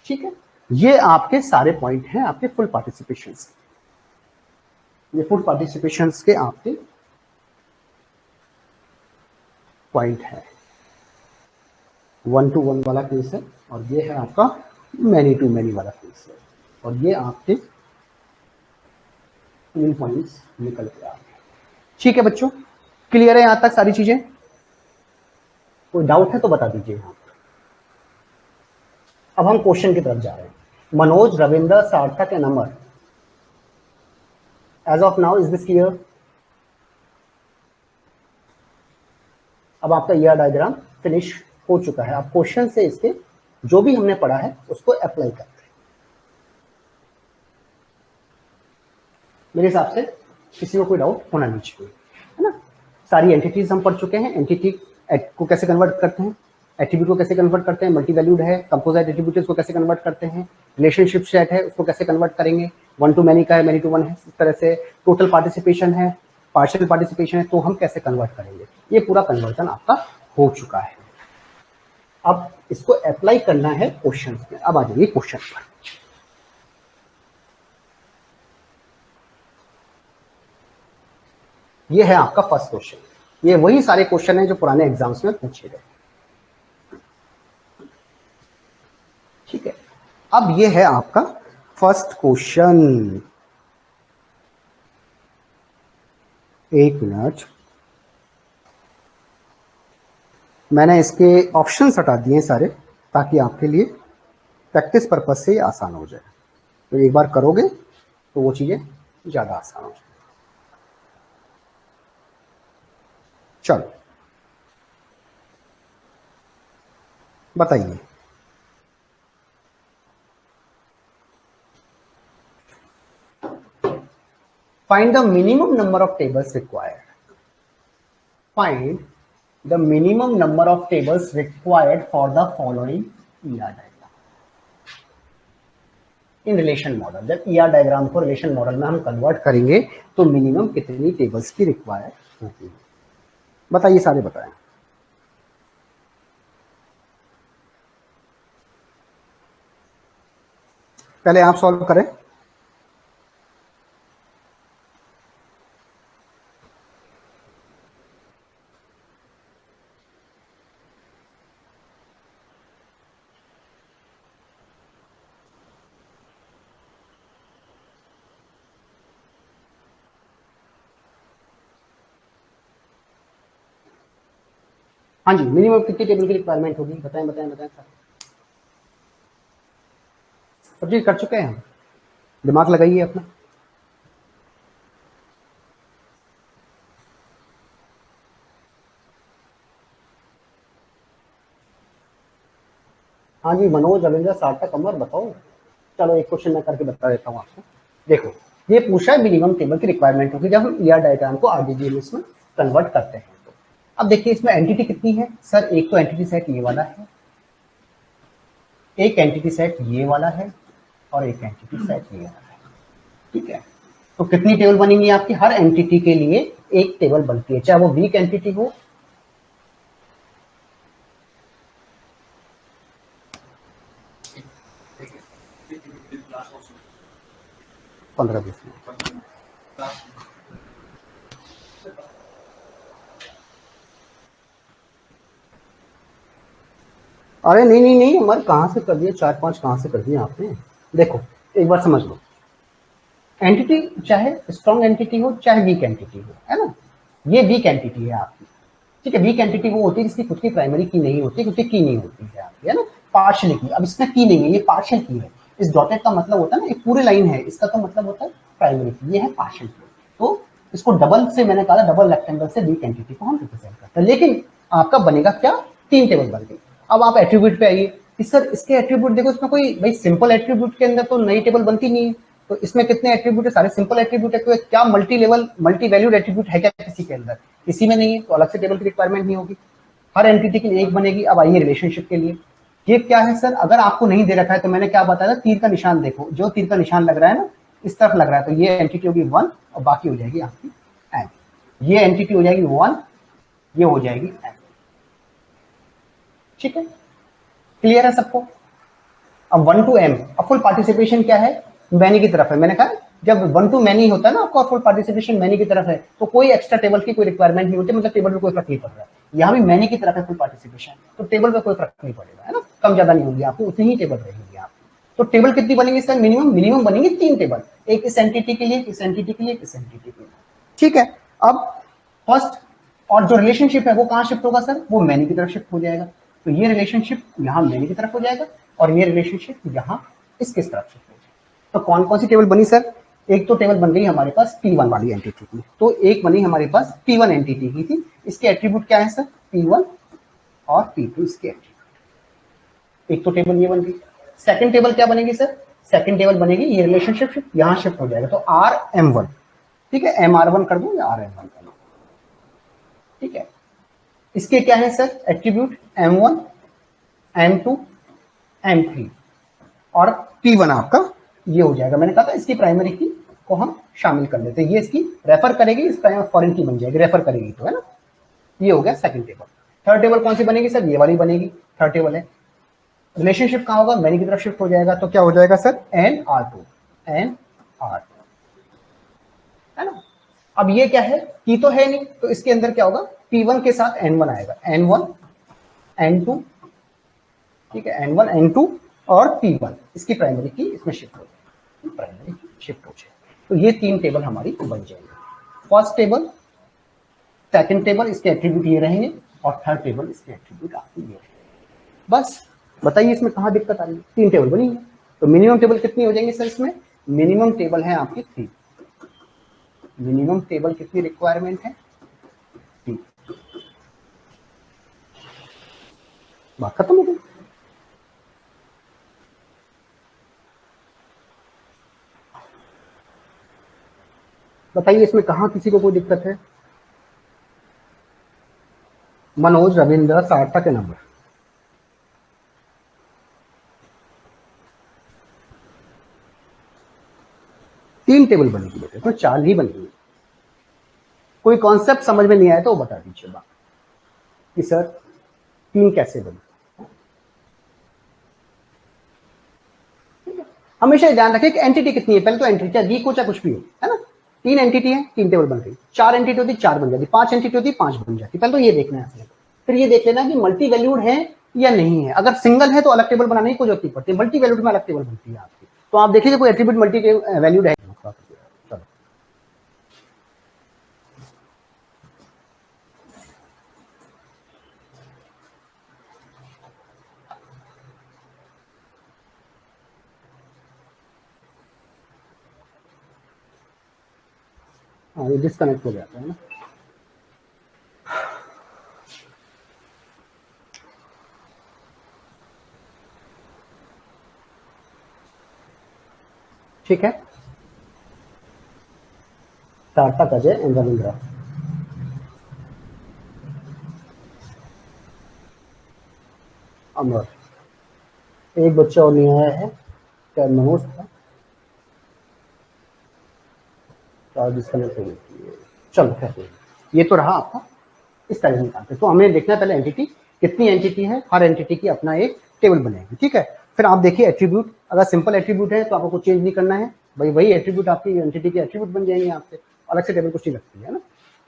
Speaker 1: ठीक है। ये आपके सारे पॉइंट हैं आपके फुल पार्टिसिपेशन, ये फुल पार्टिसिपेशन के आपके पॉइंट है। वन टू वन वाला केस है और ये है आपका मैनी टू मैनी वाला केस है, और ये आपके 3 पॉइंट्स निकल के आ गए। ठीक है बच्चों, क्लियर है यहां तक सारी चीजें? कोई डाउट है तो बता दीजिए यहां। अब हम क्वेश्चन की तरफ जा रहे हैं। Manoj, Ravindra, Sarthak and Amar, as of now is this clear? अब आपका ईआर डायग्राम फिनिश हो चुका है। अब क्वेश्चन से इसके जो भी हमने पढ़ा है उसको अप्लाई करते हैं। मेरे हिसाब से किसी को कोई डाउट होना नहीं चाहिए, है ना? सारी एंटिटीज हम पढ़ चुके हैं। एंटिटी को कैसे कन्वर्ट करते हैं, एट्रीब्यूट को कैसे कन्वर्ट करते हैं, मल्टी वैल्यूड है, कंपोजिट एट्रीब्यूट को कैसे कन्वर्ट करते हैं, रिलेशनशिप सेट है उसको कैसे कन्वर्ट करेंगे, वन टू मैनी का है, मैनी टू वन है, इस तरह से टोटल पार्टिसिपेशन है, पार्शियल पार्टिसिपेशन है, तो हम कैसे कन्वर्ट करेंगे। ये पूरा कन्वर्जन आपका हो चुका है। अब इसको अप्लाई करना है क्वेश्चन में। अब आ जाइए क्वेश्चन पर। ये है आपका फर्स्ट क्वेश्चन। ये वही सारे क्वेश्चन हैं जो पुराने एग्जाम्स में पूछे गए। ठीक है, अब ये है आपका फर्स्ट क्वेश्चन। एक मिनट, मैंने इसके ऑप्शंस हटा दिए सारे ताकि आपके लिए प्रैक्टिस पर्पज से ये आसान हो जाए। तो एक बार करोगे तो वो चीजें ज्यादा आसान हो जाए। चलो बताइए, find the minimum number of tables required. Find the minimum number of tables required for the following ER diagram. In relation model, जब ER diagram को relation model में हम convert करेंगे तो minimum कितनी tables की required होगी? बताइए, सारे बताएं। पहले आप सॉल्व करें। हाँ जी, मिनिमम कितनी टेबल की रिक्वायरमेंट होगी? बताएं बताएं बताएं सर। सब चीज कर चुके हैं हम, दिमाग लगाइए अपना। हाँ जी, मनोज, रविंद्र, सार्थक, अमर, बताओ। चलो एक क्वेश्चन मैं करके बता देता हूँ आपको। देखो, ये पूछा है मिनिमम टेबल की रिक्वायरमेंट होगी जब हम ईआर डायग्राम को आरडीबीएमएस में कन्वर्ट करते हैं। तो अब देखिए इसमें एंटिटी कितनी है सर? एक तो एंटिटी सेट ये वाला है, एक एंटिटी सेट ये वाला है, और एक एंटिटी सेट ये वाला है। ठीक है, तो कितनी टेबल बनेंगी आपकी? हर एंटिटी के लिए एक टेबल बनती है, चाहे वो वीक एंटिटी हो, पंद्रह 20 मिनट। अरे नहीं नहीं नहीं, हमारे कहां से कर दिए? 4-5 कहां से कर दिए आपने? देखो एक बार समझ लो, एंटिटी चाहे स्ट्रॉन्ग एंटिटी हो चाहे वीक एंटिटी हो, है ना? ये वीक एंटिटी है आपकी। ठीक है, वीक एंटिटी वो होती है जिसकी खुद की प्राइमरी की नहीं होती, खुद की की नहीं होती है आपकी, है ना? पार्शियल की। अब इसमें की नहीं है, ये पार्शियल की है। इस डॉटेड का मतलब होता है ना, एक पूरी लाइन है, इसका तो मतलब होता है प्राइमरी की, ये है पार्शियल की। तो इसको डबल से, मैंने कहा डबल रेक्टेंगल से वीक एंटिटी को हम रिप्रेजेंट करते हैं। लेकिन आपका बनेगा क्या? 3 टेबल बन गई। अब आप एट्रीब्यूट पे आइए। सर इसके एट्रीब्यूट देखो, इसमें कोई भाई सिंपल एट्रीब्यूट के अंदर तो नई टेबल बनती नहीं है। तो इसमें कितने एट्रीब्यूट है? सारे सिंपल एट्रीब्यूट है। क्या multi level multi valued attribute है क्या किसी के अंदर? किसी में नहीं है, तो अलग से टेबल की रिक्वायरमेंट नहीं होगी। हर एंटिटी के लिए एक बनेगी। अब आइए रिलेशनशिप के लिए। ये क्या है सर? अगर आपको नहीं दे रखा है तो मैंने क्या बताया था, तीर का निशान देखो, जो तीर का निशान लग रहा है ना, इस तरफ लग रहा है, तो ये एंटिटी होगी 1 और बाकी हो जाएगी आपकी एन। ये एंटिटी हो जाएगी 1, ये हो जाएगी एन। ठीक है, क्लियर है सबको? अब 1 to m, अब फुल पार्टिसिपेशन क्या है? मैनी की तरफ है। मैंने कहा जब 1 to मैनी होता है ना आपका, फुल पार्टिसिपेशन मैनी की तरफ है, तो कोई एक्स्ट्रा टेबल की कोई रिक्वायरमेंट नहीं होती, मतलब टेबल पे कोई फर्क नहीं पड़ रहा है। यहाँ भी मैनी की तरफ है फुल पार्टिसिपेशन, तो टेबल पे कोई फर्क नहीं पड़ेगा, है ना? कम ज्यादा नहीं होगी आपको, उतनी ही टेबल रहेगी आपकी। तो टेबल कितनी बनेगी सर? मिनिमम बनेगी 3 टेबल, एक इस एंटिटी के लिए, इस एंटिटी के लिए, इस एंटिटी के लिए। ठीक है, अब फर्स्ट और जो रिलेशनशिप है वो कहां शिफ्ट होगा सर? वो मैनी की तरफ शिफ्ट हो जाएगा। तो ये रिलेशनशिप यहां मैनी की तरफ हो जाएगा और ये रिलेशनशिप यहां इसकी तरफ शिफ्ट हो जाएगा। तो कौन कौन सी टेबल बनी सर? एक तो टेबल बन गई हमारे पास P1 वाली एंटिटी की, तो एक बनी हमारे पास P1 एंटिटी की थी, इसके एट्रीब्यूट क्या है सर? P1 और P2 इसके एट्रीब्यूट। एक तो टेबल ये बन गई। सेकंड टेबल क्या बनेगी सर? सेकंड टेबल बनेगी, ये रिलेशनशिप यहां शिफ्ट हो जाएगा, तो RM1, ठीक है, MR1 कर दो या RM1 कर दो, ठीक है। इसके क्या है sir attribute? M1, M2, M3 और P1 आपका ये हो जाएगा। मैंने कहा था इसकी प्राइमरी की को हम शामिल कर लेते हैं, ये इसकी रेफर करेगी, इस फॉरेन की बन जाएगी, रेफर करेगी तो, है ना। ये हो गया सेकंड टेबल। थर्ड टेबल कौन सी बनेगी सर? ये वाली बनेगी, थर्ड टेबल है। रिलेशनशिप कहां होगा? मैनी की तरफ शिफ्ट हो जाएगा, तो क्या हो जाएगा सर? NR2, NR2, है ना। अब ये क्या है? P तो है नहीं, तो इसके अंदर क्या होगा? P1 के साथ N1 आएगा, N1, N2, ठीक है, N1, N2 और P1, इसकी प्राइमरी की इसमें शिफ्ट हो जाएगी, प्राइमरी की शिफ्ट हो जाएगी। तो ये 3 टेबल हमारी बन जाएंगे। फर्स्ट टेबल, सेकंड टेबल इसके एट्रीब्यूट ये रहेंगे और थर्ड टेबल इसके एट्रीब्यूट आपके ये रहेंगे। बस बताइए इसमें कहां दिक्कत आ रही है? 3 टेबल बनी है। तो मिनिमम टेबल कितनी हो जाएंगे सर इसमें? मिनिमम टेबल है आपकी 3। मिनिमम टेबल कितनी रिक्वायरमेंट है? 3। बात खत्म हो गई। बताइए इसमें कहां किसी को कोई दिक्कत है? मनोज, रविंद्र, सार्थक के नंबर। तीन टेबल बनेगी बेटे, तो 4 ही बनेगी। कोई कॉन्सेप्ट समझ में नहीं आया तो बता दीजिए बात कि सर 3 कैसे बने। हमेशा ध्यान रखें कि एंटिटी कितनी है, पहले तो एंटिटी चाहे वीक हो चाहे कुछ भी हो, है ना। 3 एंटिटी है, 3 टेबल बन गई। 4 एंटिटी होती 4 बन जाती, 5 एंटिटी होती 5 बन जाती। पहले तो ये देखना है आपने, फिर ये देख लेना कि मल्टी वैल्यूड है या नहीं है। अगर सिंगल है तो अलग टेबल बनाने की कोई जरूरत नहीं पड़ती, मल्टी वैल्यूड में अलग टेबल बनती है आपकी। तो आप देखिए कोई एट्रीब्यूट मल्टी वैल्यूड है। चलो हाँ, ये डिस्कनेक्ट हो जाता है ना। ठीक है, सार्थक, अजय एंड रविंद्र। अमर, एक बच्चा और नहीं आया है, क्या मनोज था? क्या डिस्कनेक्ट हो गई? चलो कहते हैं ये तो रहा आपका, इस तरह से निकालते हैं। तो हमें देखना है पहले एंटिटी कितनी एंटिटी है, हर एंटिटी की अपना एक टेबल बनेगी, ठीक है। फिर आप देखिए एट्रीब्यूट, अगर सिंपल एट्रीब्यूट है तो आपको कुछ चेंज नहीं करना है, भाई वही एट्रीब्यूट आपकी एंटिटी के एट्रीब्यूट बन जाएंगे आपसे, अलग से टेबल कुछ नहीं लगती है ना,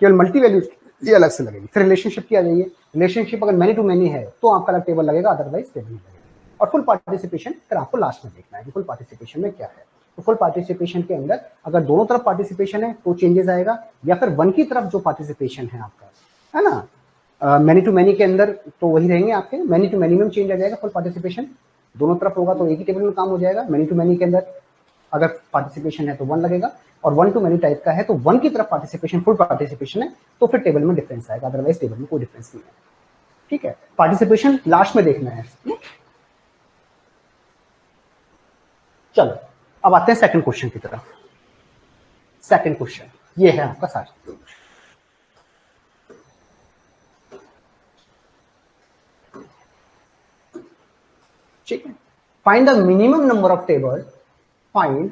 Speaker 1: केवल मल्टी वैल्यूज ये अलग से लगेगी। फिर रिलेशनशिप की आ जाइए, रिलेशनशिप अगर मैनी टू मैनी है तो आपका अलग टेबल लगेगा, अदरवाइज टेबल नहीं लगेगा। और फुल पार्टिसिपेशन फिर आपको लास्ट में देखना है कि फुल पार्टिसिपेशन में क्या है। तो फुल पार्टिसिपेशन के अंदर अगर दोनों तरफ पार्टिसिपेशन है तो चेंजेस आएगा, या फिर वन की तरफ जो पार्टिसिपेशन है आपका, है ना, मैनी टू मैनी के अंदर तो वही रहेंगे आपके, मैनी टू मैनी में चेंज आ जाएगा। फुल पार्टिसिपेशन दोनों तरफ होगा तो एक ही टेबल में काम हो जाएगा। मैनी टू मैनी के अंदर अगर पार्टिसिपेशन है तो 1 लगेगा, और 1 टू मैनी टाइप का है तो 1 की तरफ पार्टिसिपेशन, फुल पार्टिसिपेशन है तो फिर टेबल में डिफरेंस आएगा, अदरवाइज टेबल में कोई डिफरेंस नहीं है, ठीक है। पार्टिसिपेशन लास्ट में देखना है। चलो अब आते हैं सेकंड क्वेश्चन की तरफ। सेकंड क्वेश्चन ये है आपका सारा, ठीक है। Find the minimum number of table, find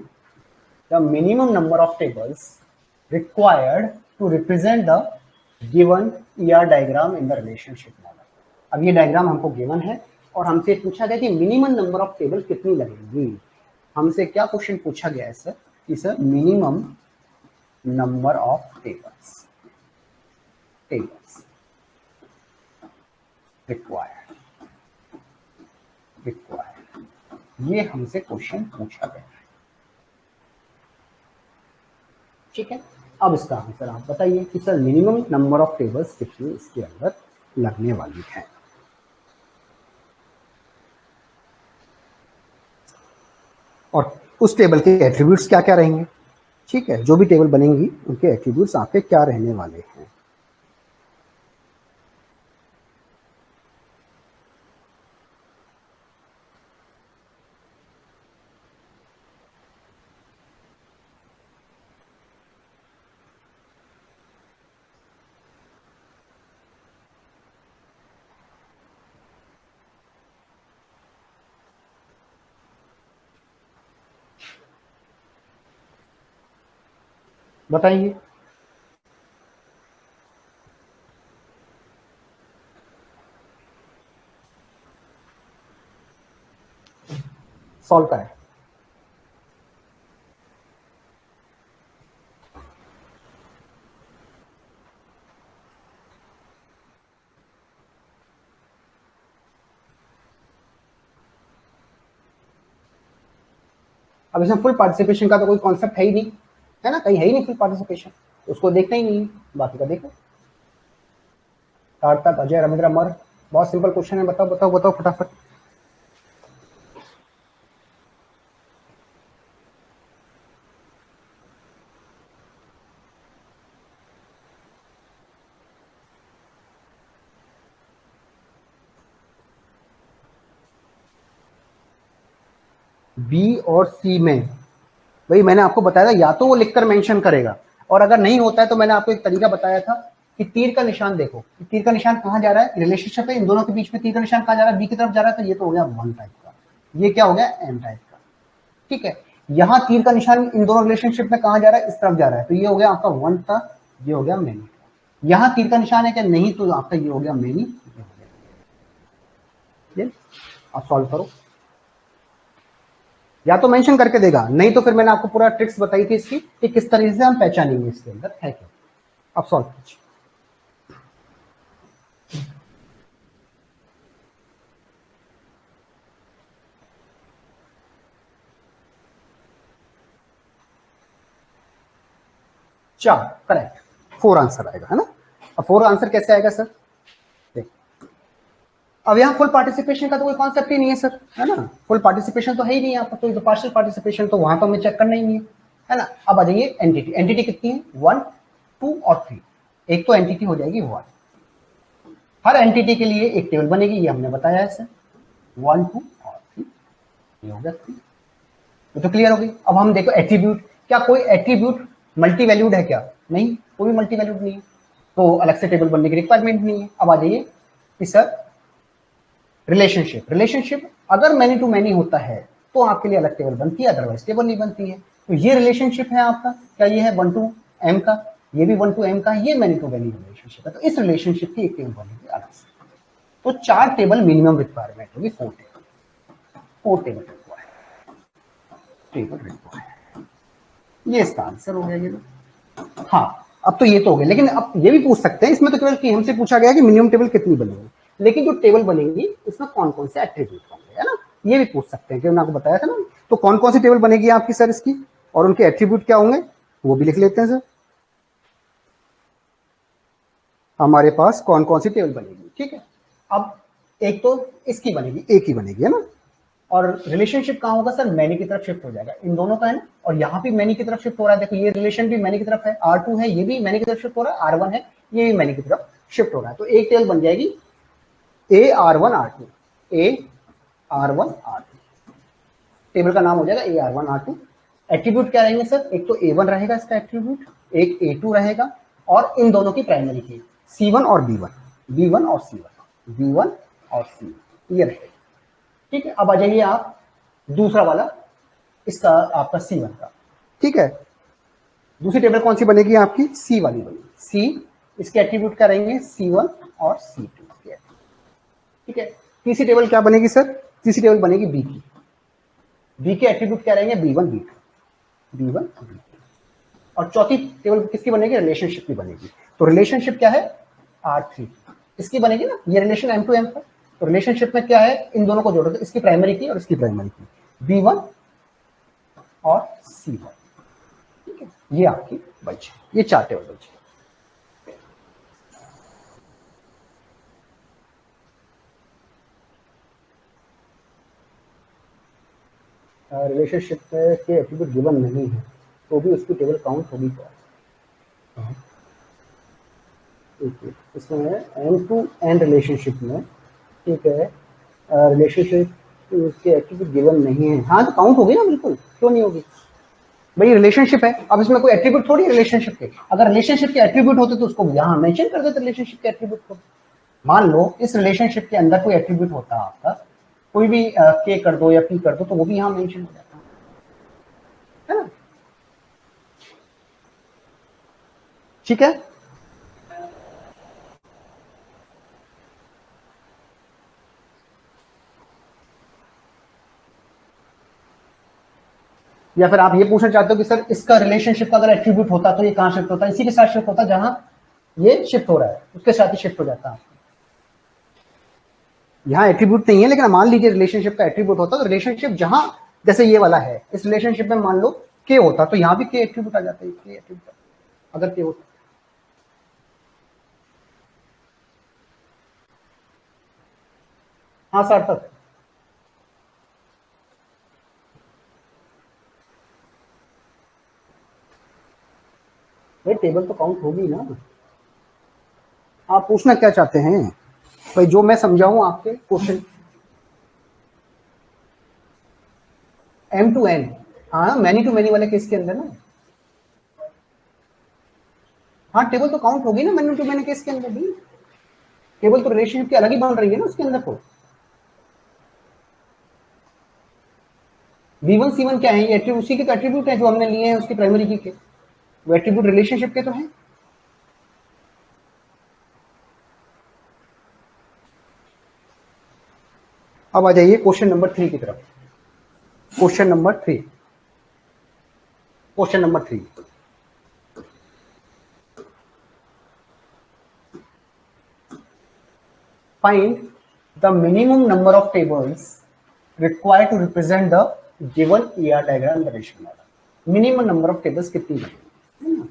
Speaker 1: the minimum number of tables required to represent the given ER diagram in the relationship model. अब ये डायग्राम हमको गिवन है और हमसे पूछा गया कि मिनिमम नंबर ऑफ टेबल कितनी लगेंगी। हमसे क्या क्वेश्चन पूछा गया है सर कि sir minimum number of tables required, ये हमसे क्वेश्चन पूछा गया है। ठीक है, अब इसका आंसर आप बताइए कि sir minimum number of tables कितनी इसके अंदर लगने वाली है। और उस टेबल के एट्रीब्यूट्स क्या क्या रहेंगे। ठीक है, जो भी टेबल बनेंगी उनके एट्रीब्यूट्स आपके क्या रहने वाले हैं। बताइए। सॉल्व करें। अब इसमें फुल पार्टिसिपेशन का तो कोई कॉन्सेप्ट है ही नहीं, है ना, कहीं है ही नहीं फुल पार्टिसिपेशन, उसको देखना ही नहीं है, बाकी का देखो। सार्थक, अजय, रविंद्र, अमर, बहुत सिंपल क्वेश्चन है, बताओ बताओ बताओ फटाफट। बी और सी में वही मैंने आपको बताया था, या तो वो लिखकर मेंशन करेगा, और अगर नहीं होता है तो मैंने आपको एक तरीका बताया था कि तीर का निशान देखो, तीर का निशान कहाँ जा रहा है, रिलेशनशिप है इन दोनों के बीच में, तीर का निशान कहाँ जा रहा है, बी की तरफ जा रहा है, तो ये तो हो गया वन टाइप का, ये क्या हो गया एम टाइप का। ठीक है, यहाँ तीर का निशान इन दोनों रिलेशनशिप में कहाँ जा रहा है, इस तरफ जा रहा है, तो ये हो गया आपका वन था, ये हो गया मेनी। यहाँ तीर का निशान है क्या, नहीं, तो आपका ये हो गया मेनी। आप सॉल्व करो, या तो मेंशन करके देगा, नहीं तो फिर मैंने आपको पूरा ट्रिक्स बताई थी इसकी कि किस तरीके से हम पहचानेंगे इसके अंदर है क्या। अब सॉल्व कीजिए। चार करेक्ट, फोर आंसर आएगा, है ना। अब फोर आंसर कैसे आएगा सर, अब यहाँ फुल पार्टिसिपेशन का तो कोई कॉन्सेप्ट ही नहीं है सर, है ना, फुल पार्टिसिपेशन तो है ही नहीं यहाँ पर, तो पार्शियल पार्टिसिपेशन तो वहां तो हमें चेक करना ही नहीं है ना। अब आ जाइए एंटिटी, एंटिटी कितनी है, 1 2 और 3, एक तो एंटिटी हो जाएगी 1, हर एंटिटी के लिए एक टेबल बनेगी, ये हमने बताया है सर, 1 2 और 3, ये हो गया 3, ये तो क्लियर हो गई। अब हम देखो एट्रीब्यूट, क्या कोई एट्रीब्यूट मल्टी वैल्यूड है क्या, नहीं, कोई मल्टी वैल्यूड नहीं है, तो अलग से टेबल बनने की रिक्वायरमेंट नहीं है। अब आ जाइए कि सर रिलेशनशिप, रिलेशनशिप अगर मैनी टू मैनी होता है तो आपके लिए अलग टेबल बनती है, अदरवाइज टेबल नहीं बनती है। तो ये रिलेशनशिप है आपका, क्या ये है 1 to m का, ये भी 1 to m का, ये मैनी टू मैनी रिलेशनशिप है, तो इस रिलेशनशिप की एक टेबल बनेगी अलग से। तो 4 टेबल मिनिमम रिक्वायरमेंट होगी, 4 table, 4 table required, table required, ये इसका आंसर हो गया ये। हाँ, अब तो ये तो हो गया, लेकिन अब ये भी पूछ सकते हैं, इसमें तो केवल कि हमसे पूछा गया कि मिनिमम टेबल कितनी बनेगी, लेकिन जो टेबल बनेगी उसमें कौन कौन से एट्रीब्यूट होंगे, है ना, ये भी पूछ सकते हैं, कि मैंने आपको बताया था ना, तो कौन कौन सी टेबल बनेगी आपकी सर इसकी, और उनके एट्रीब्यूट क्या होंगे, वो भी लिख लेते हैं सर। हमारे पास कौन कौन सी टेबल बनेगी, ठीक है। अब एक तो इसकी बनेगी, एक ही बनेगी, है ना, और रिलेशनशिप कहाँ होगा सर, मैनी की तरफ शिफ्ट हो जाएगा, इन दोनों का है ना, और यहाँ भी मैनी की तरफ शिफ्ट हो रहा है, देखो ये रिलेशन भी मैनी की तरफ है, R2 है, ये भी मैनी की तरफ शिफ्ट हो रहा है, R1 है, ये भी मैनी की तरफ शिफ्ट हो रहा है, तो एक टेबल बन जाएगी AR1 R2, AR1 R2, table का नाम हो जाएगा AR1 R2। एट्रीब्यूट क्या रहेंगे सर, एक तो A1 रहेगा इसका एट्रीब्यूट, एक A2 रहेगा, और इन दोनों की प्राइमरी की C1 और B1, B1 और C1, B1 और C1, ये रहेगा। ठीक है, अब आ जाइए आप दूसरा वाला, इसका आपका C1 का, ठीक है, दूसरी टेबल कौन सी बनेगी आपकी, C वाली बनेगी, C, इसके एट्रीब्यूट क्या रहेंगे C1 और C2, ठीक है। तीसरी टेबल क्या बनेगी सर, तीसरी टेबल बनेगी B की, B के एट्रीब्यूट क्या रहेंगे B1 B2, B1 B2, और चौथी टेबल किसकी बनेगी, रिलेशनशिप की बनेगी, तो रिलेशनशिप क्या है R3, इसकी बनेगी ना, ये रिलेशन M to M का, तो रिलेशनशिप में क्या है, इन दोनों को जोड़ो, तो इसकी प्राइमरी की और इसकी प्राइमरी की, B1 और C1, ठीक है, ये आपकी बची, ये 4 टेबल बची। रिलेशनशिप के एट्रीब्यूट गिवन नहीं है तो भी उसकी टेबल काउंट होगी क्या? इसमें है एंड टू एंड रिलेशनशिप में, ठीक है, रिलेशनशिप के एट्रीब्यूट गिवन नहीं है, हाँ तो काउंट होगी ना, बिल्कुल, क्यों नहीं होगी भाई, रिलेशनशिप है। अब इसमें कोई एट्रीब्यूट थोड़ी रिलेशनशिप के, अगर रिलेशनशिप के एट्रीब्यूट होते तो उसको यहाँ मेंशन कर देते रिलेशनशिप के एट्रीब्यूट को। मान लो इस रिलेशनशिप के अंदर कोई एट्रीब्यूट होता है आपका, कोई भी के कर दो या पी कर दो तो वो भी यहाँ मेंशन हो जाता है ना, ठीक है। या फिर आप ये पूछना चाहते हो कि सर इसका रिलेशनशिप का अगर एट्रीब्यूट होता तो ये कहां शिफ्ट होता, इसी के साथ शिफ्ट होता जहां ये शिफ्ट हो रहा है, उसके साथ ही शिफ्ट हो जाता है। यहाँ एट्रीब्यूट नहीं है, लेकिन मान लीजिए रिलेशनशिप का एट्रीब्यूट होता तो रिलेशनशिप जहां जैसे ये वाला है, इस रिलेशनशिप में मान लो के होता तो यहाँ भी के एट्रीब्यूट आ जाता है, के एट्रीब्यूट अगर के होता। हाँ सार्थक, भाई टेबल तो काउंट होगी ना। आप पूछना क्या चाहते हैं भाई, जो मैं समझाऊं आपके क्वेश्चन, एम टू एन, हाँ मैनी टू मैनी वाले केस के अंदर ना, हाँ टेबल तो काउंट होगी ना मैनी टू मैनी केस के अंदर भी, टेबल तो रिलेशनशिप की अलग ही बन रही है ना उसके अंदर। तो V1 C1 क्या है, ये एट्रीब्यूट उसी के एट्रीब्यूट है जो हमने लिए हैं उसकी प्राइमरी की के, वो एट्रीब्यूट रिलेशनशिप के तो हैं। अब आ जाइए क्वेश्चन नंबर 3 की तरफ। Question number 3, question number 3, find the minimum number of tables required to represent the given ER diagram the relation order। Minimum number of tables कितनी बनेगी,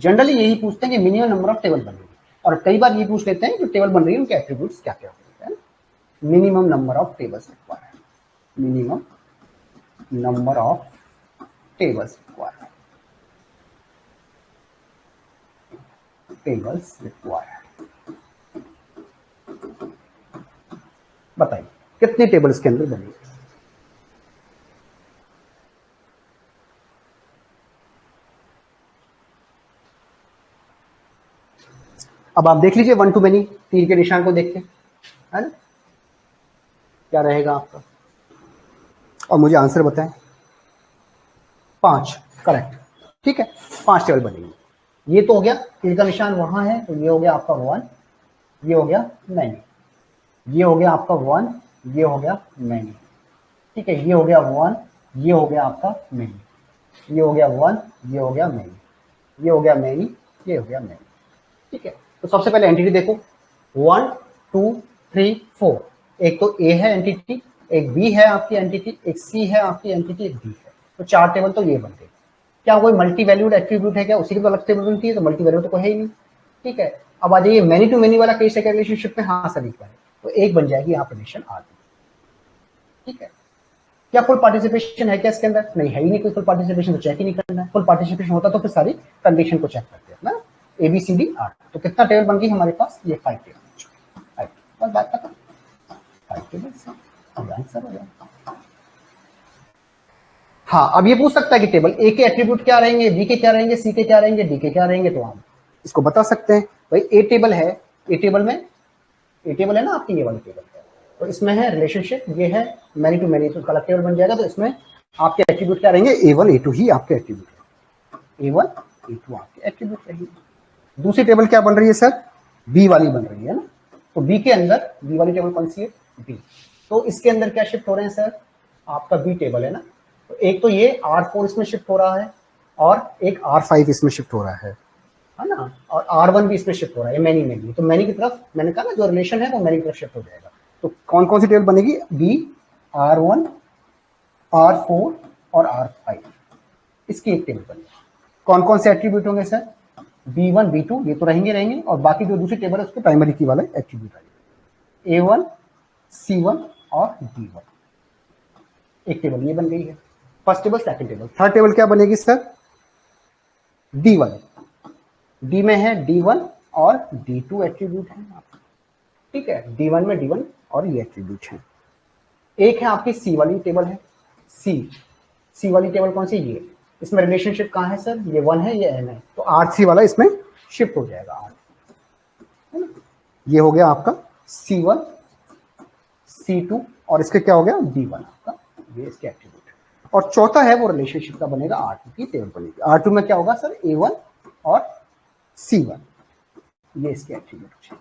Speaker 1: जनरली यही पूछते हैं कि मिनिमम नंबर ऑफ टेबल बनेगी, और कई बार ये पूछ लेते हैं जो टेबल बन रही है उनके एट्रीब्यूट्स क्या क्या होते हैं। Minimum number of tables required, minimum number of tables required, tables required, बताइए कितने टेबल्स के अंदर बनेगी। अब आप देख लीजिए वन टू मेनी, तीर के निशान को देख के, है ना, क्या रहेगा आपका, और मुझे आंसर बताएं। 5, करेक्ट, ठीक है, 5 टेबल बनेगी। ये तो हो गया, तीर का निशान वहां है तो ये हो गया आपका 1, ये हो गया मैनी, ये हो गया आपका 1, ये हो गया मैनी, ठीक है, ये हो गया 1, ये हो गया आपका मैनी, ये हो गया 1, ये हो गया मैनी, ये हो गया मैनी, ये हो गया मैनी, ठीक है। तो सबसे पहले एंटिटी देखो, 1 2 3 4, एक तो ए है एंटिटी, एक बी है आपकी एंटिटी, एक सी है आपकी एंटिटी, एक डी है, तो 4 टेबल तो ये बन गए। क्या कोई मल्टी वैल्यूड एट्रीब्यूट है क्या, उसी की तो अलग टेबल बनती है, तो मल्टी वैल्यूड तो कोई है ही नहीं, ठीक है। अब आ जाइए मैनी टू मैनी वाला केस है क्या रिलेशनशिप में, हाँ सभी का है, तो एक बन जाएगी यहाँ पोजीशन आ गई, ठीक है। क्या फुल पार्टिसिपेशन है क्या इसके अंदर, नहीं है ही नहीं कोई फुल पार्टिसिपेशन, तो चेक ही नहीं करना है। फुल पार्टिसिपेशन होता तो फिर सारी कंडीशन को चेक करते हैं ना, ABCD 8, तो कितना टेबल बन गई हमारे पास, ये 5 टेबल, बस बात खत्म, 5 टेबल, अब आंसर हो जाएगा। हाँ अब ये पूछ सकता है कि टेबल ए के एट्रीब्यूट क्या रहेंगे, बी के क्या रहेंगे, सी के क्या रहेंगे, डी के क्या रहेंगे, तो हम इसको बता सकते हैं भाई। ए टेबल है, ए टेबल में, ए टेबल है ना आपकी, ये वाली टेबल है, तो इसमें है रिलेशनशिप, ये है मैनी टू मैनी, तो उसका अलग टेबल बन जाएगा, तो इसमें आपके एट्रीब्यूट क्या रहेंगे, A1 A2 ही आपके एट्रीब्यूट है, A1 A2 आपके एट्रीब्यूट रहेंगे। दूसरी टेबल क्या बन रही है सर, बी वाली बन रही है ना, तो बी के अंदर, बी वाली टेबल कौन सी है, बी, तो इसके अंदर क्या शिफ्ट हो रहे हैं सर, आपका बी टेबल है ना, तो एक तो ये R4 इसमें शिफ्ट हो रहा है, और एक R5 इसमें शिफ्ट हो रहा है ना, और R1 भी इसमें शिफ्ट हो रहा है, मैनी में भी, तो मैनी की तरफ मैंने कहा ना जो रिलेशन है वो मैनी की तरफ शिफ्ट हो जाएगा। तो कौन कौन सी टेबल बनेगी, बी, R1 R4 और R5, इसकी एक टेबल बनेगी। कौन कौन से एट्रीब्यूट होंगे सर? B1 B2 ये तो रहेंगे रहेंगे, और बाकी जो दूसरी टेबल है उसके प्राइमरी की वाले एट्रीब्यूट आएंगे, A1 C1 और D1। एक टेबल ये बन गई है, first table. Second table, third table क्या बनेगी सर? D1, D में है D1 और D2 एट्रीब्यूट है, ठीक है। D1 में D1 और ये एट्रीब्यूट है। एक है आपकी C वाली टेबल है, C वाली टेबल कौन सी? ये। इसमें रिलेशनशिप कहाँ है सर? ये 1 है, ये n है, तो R3 वाला इसमें शिफ्ट हो जाएगा, है ना। ये हो गया आपका C1 C2 और इसके क्या हो गया? D1 आपका, ये इसके एट्रीब्यूट है। और चौथा है वो रिलेशनशिप का बनेगा, R2 की टेबल बनेगी। R2 में क्या होगा सर? A1 और C1, ये इसके एट्रीब्यूट है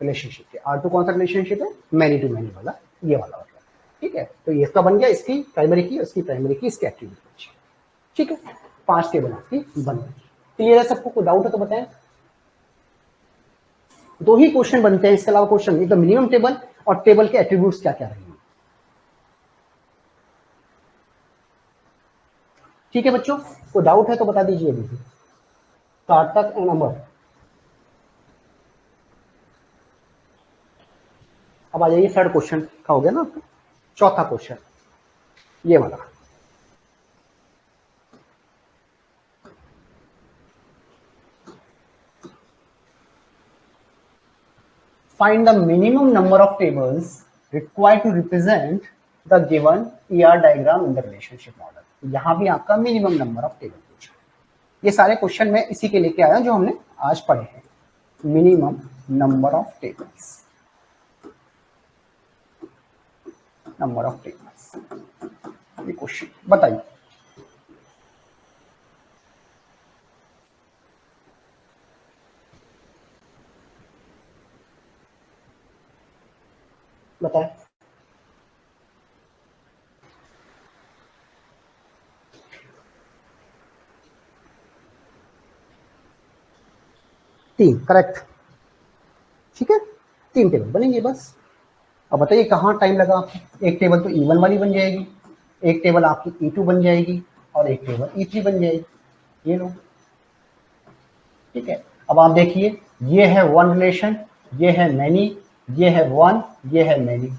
Speaker 1: रिलेशनशिप के। R2 कौन सा रिलेशनशिप है? मैनी टू मैनी वाला, ये वाला, ठीक है। तो ये इसका बन गया, इसकी प्राइमरी की, उसकी प्राइमरी की, इसके एट्रीब्यूट, ठीक है। 5 टेबल आपकी बन गई। क्लियर है सबको? कोई डाउट है तो बताएं। 2 ही क्वेश्चन बनते हैं, इसके अलावा क्वेश्चन नहीं। तो मिनिमम टेबल और टेबल के एट्रीब्यूट्स क्या क्या रहेंगे, ठीक है बच्चों। कोई डाउट है तो बता दीजिए अभी। सार्थक एंड अमर, अब आ जाइए थर्ड क्वेश्चन का हो गया ना आपका। चौथा क्वेश्चन ये वाला, find the minimum number of tables required to represent the given ER diagram in the relationship model। यहां भी आपका मिनिमम नंबर ऑफ टेबल पूछा। ये सारे क्वेश्चन मैं इसी के लेके आया जो हमने आज पढ़े हैं। Minimum number of tables, number of tables, ये क्वेश्चन बताइए। बताएं। तीन, करेक्ट, ठीक है। 3 टेबल बनेंगे बस। अब बताइए कहाँ टाइम लगा आपको? एक टेबल तो E1 वाली बन जाएगी, एक टेबल आपकी E2 बन जाएगी, और एक टेबल E3 बन जाएगी, ये लो, ठीक है। अब आप देखिए, ये है वन रिलेशन, ये है मैनी, ये है वन, ये है मैनी।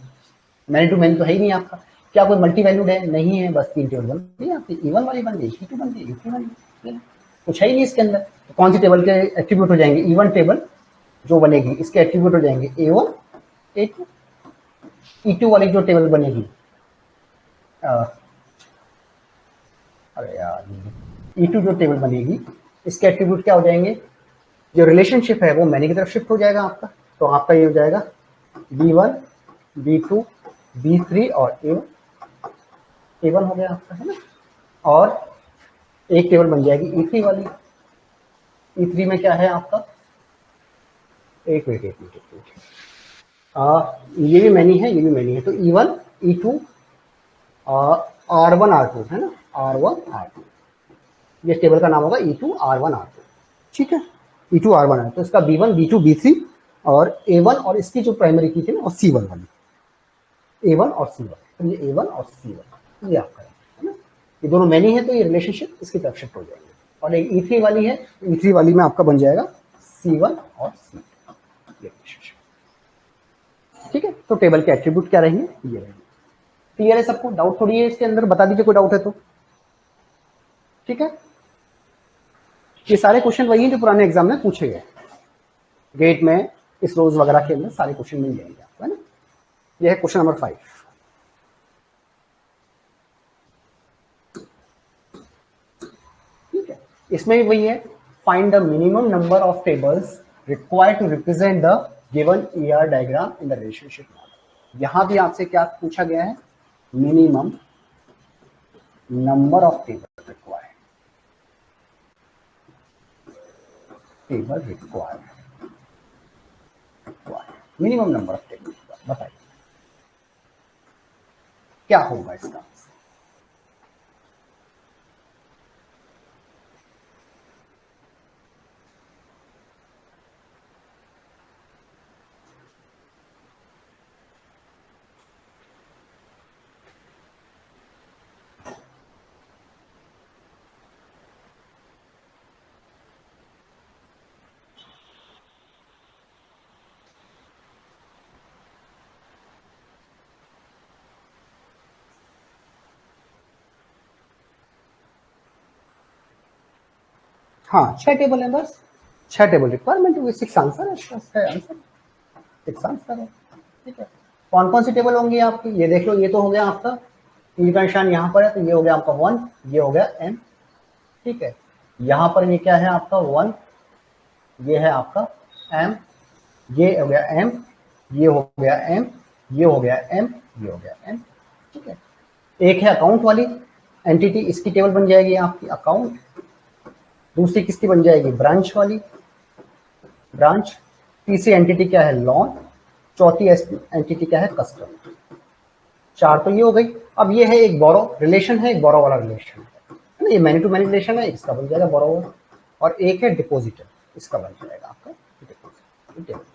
Speaker 1: मैनी टू मैनी तो है ही नहीं आपका। क्या कोई मल्टी वैल्यूड है? नहीं है, बस 3 टेबल बन गई आपकी। E1 वाली बन गई, E2 बन गई, E3 बन गई, कुछ है ही नहीं इसके अंदर। तो कौन सी टेबल के एट्रीब्यूट हो जाएंगे? E1 टेबल जो बनेगी इसके एट्रीब्यूट हो जाएंगे A1 A2। E2 वाली जो टेबल बनेगी, अरे यार, E2 जो टेबल बनेगी इसके एट्रीब्यूट क्या हो जाएंगे? जो रिलेशनशिप है वो मैनी की तरफ शिफ्ट हो जाएगा आपका। तो आपका ये हो जाएगा B1 B2 B3 और A1 हो गया आपका, है ना। और एक टेबल बन जाएगी E3 वाली। E3 में क्या है आपका? एक मिनट एक मिनट एक मिनट, ये भी मैनी है, ये भी मैनी है। तो E1 E2 R1 R2, है ना, R1 R2, ये टेबल का नाम होगा E2 R1 R2, ठीक है। E2 R1 है तो इसका B1 B2 B3 और A1 और इसकी जो प्राइमरी की थी ना, और C1 वाली, A1 और C1, तो ये A1 और C1 ये आपका है ना। ये दोनों मैनी है तो ये रिलेशनशिप इसकी तरफ शिफ्ट हो जाएंगे। और एक E3 वाली है, E3 वाली में आपका बन जाएगा C1 और C2, ये रिलेशनशिप, ठीक है। तो टेबल के एट्रीब्यूट क्या रहेंगे? ये रहेंगे। क्लियर है सबको? डाउट थोड़ी है इसके अंदर? बता दीजिए कोई डाउट है तो, ठीक है। ये सारे क्वेश्चन वही हैं जो पुराने एग्जाम में पूछे गए, गेट में, इस रोज वगैरह के अंदर सारे क्वेश्चन मिल जाएंगे आपको, है ना। ये है क्वेश्चन नंबर 5, ठीक है। इसमें भी वही है, find the minimum number of tables required to represent the given ER diagram in the relationship model. यहां भी आपसे क्या पूछा गया है? Minimum number of table required, table required, minimum number of table. बताइए क्या होगा इसका? हाँ 6 टेबल है बस, 6 टेबल रिक्वायरमेंट हुई, 6 आंसर है, इसका आंसर 6 आंसर है। ठीक है, कौन कौन सी टेबल होंगी आपकी, ये देख लो, ये तो हो गया आपका ई का निशान यहाँ पर है, तो ये हो गया आपका 1, ये हो गया m। ठीक है, यहाँ पर ये क्या है आपका 1, ये है आपका m, ये हो गया m, ये हो गया m, ये हो गया m, ये हो गया m। ठीक है, एक है अकाउंट वाली एंटिटी, इसकी टेबल बन जाएगी आपकी अकाउंट। दूसरी किसकी बन जाएगी, ब्रांच वाली, ब्रांच। तीसरी एंटिटी क्या है, लॉन। चौथी एंटिटी क्या है, कस्टम। 4 तो ये हो गई। अब ये है एक बोरो रिलेशन है, एक बोरो वाला रिलेशन है ना, ये मैनी टू मैनी रिलेशन है, इसका बन जाएगा बोरो। और एक है डिपोजिटर, इसका बन जाएगा आपका डिपोजिट।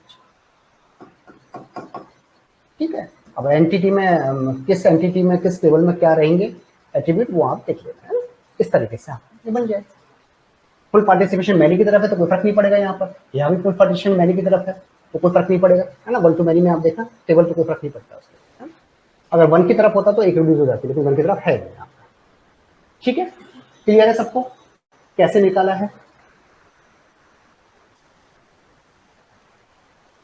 Speaker 1: ठीक है, अब एंटिटी में किस एंटिटी में किस टेबल में क्या रहेंगे एट्रीब्यूट, वो आप देख लेना है ना, इस तरीके से आपको बन जाए। फुल पार्टिसिपेशन मैनी की तरफ है तो कोई फर्क नहीं पड़ेगा, यहाँ पर यहाँ भी फुल पार्टिसिपेशन मैनी की तरफ है तो कोई फर्क नहीं पड़ेगा, है ना। 1 to मैनी में आप देखना टेबल तो कोई फर्क नहीं पड़ता उसमें, अगर 1 की तरफ होता तो एक रिड्यूस हो जाती, लेकिन 1 की तरफ है नहीं। ठीक है, क्लियर है सबको कैसे निकाला है।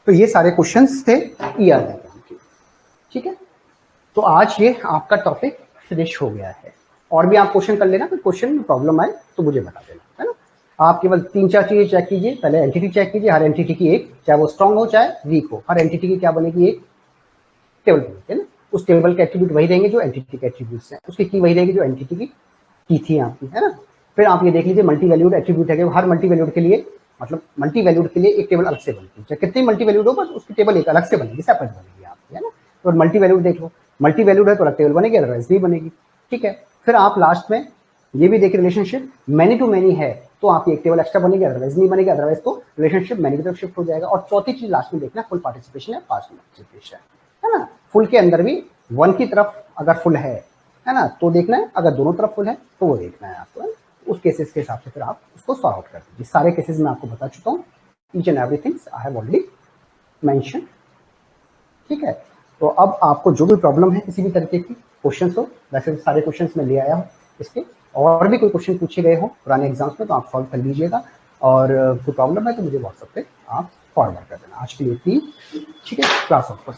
Speaker 1: तो ये सारे क्वेश्चंस थे ईआर डायग्राम के। ठीक है, तो आज ये आपका टॉपिक फिनिश हो गया है। और भी आप क्वेश्चन कर लेना, कोई क्वेश्चन में प्रॉब्लम आए तो मुझे बता देना, है ना। आप केवल 3-4 चीजें चेक कीजिए, पहले एंटिटी चेक कीजिए, हर एंटिटी की एक, चाहे वो स्ट्रांग हो चाहे वीक हो, हर एंटिटी की क्या बनेगी, एक टेबल बनेगी, है ना। उस टेबल के एट्रीब्यूट वही रहेंगे जो एंटिटी के एट्रीब्यूट्स हैं, उसकी की वही रहेगी जो एंटिटी की थी आपकी, है ना। फिर आप ये देख लीजिए मल्टी वैल्यूड एट्रीब्यूट है, हर मल्टी वैल्यूड के लिए, मतलब मल्टी वैल्यूड के लिए एक टेबल अलग से बनती है, चाहे कितनी मल्टी वैल्यूड हो, बस उसकी टेबल एक अलग से बनेगी, सेपरेट बनेगी आपकी, है ना। तो मल्टी वैल्यूड देख लो, मल्टी वैल्यूड है तो अलग टेबल बनेगी, अदरवाइज नहीं बनेगी। ठीक है, फिर आप लास्ट में ये भी देखिए रिलेशनशिप मैनी टू मैनी है तो आपकी एक टेबल एक्स्ट्रा बनेगी, अदरवाइज नहीं बनेगी, अदरवाइज तो रिलेशनशिप मैनी की तरफ शिफ्ट हो जाएगा। और चौथी चीज लास्ट में देखना, फुल पार्टिसिपेशन है, पार्शियल पार्टिसिपेशन, है ना। फुल के अंदर भी 1 की तरफ अगर फुल है ना, तो देखना है, अगर दोनों तरफ फुल है तो वो देखना है आपको, है ना? उस केसेस के हिसाब से फिर आप उसको सॉल्व आउट कर दीजिए। सारे केसेस मैं आपको बता चुका हूँ, each and everything I have already mention. ठीक है, तो अब आपको जो भी प्रॉब्लम है किसी भी तरीके की क्वेश्चन हो, वैसे सारे क्वेश्चन मैं ले आया हूँ इसके, और भी कोई क्वेश्चन पूछे गए हो पुराने एग्जाम्स में तो आप सॉल्व कर लीजिएगा, और कोई प्रॉब्लम है तो मुझे व्हाट्सएप पे आप फॉरवर्ड कर देना। आज के लिए ठीक है, क्लास ऑफ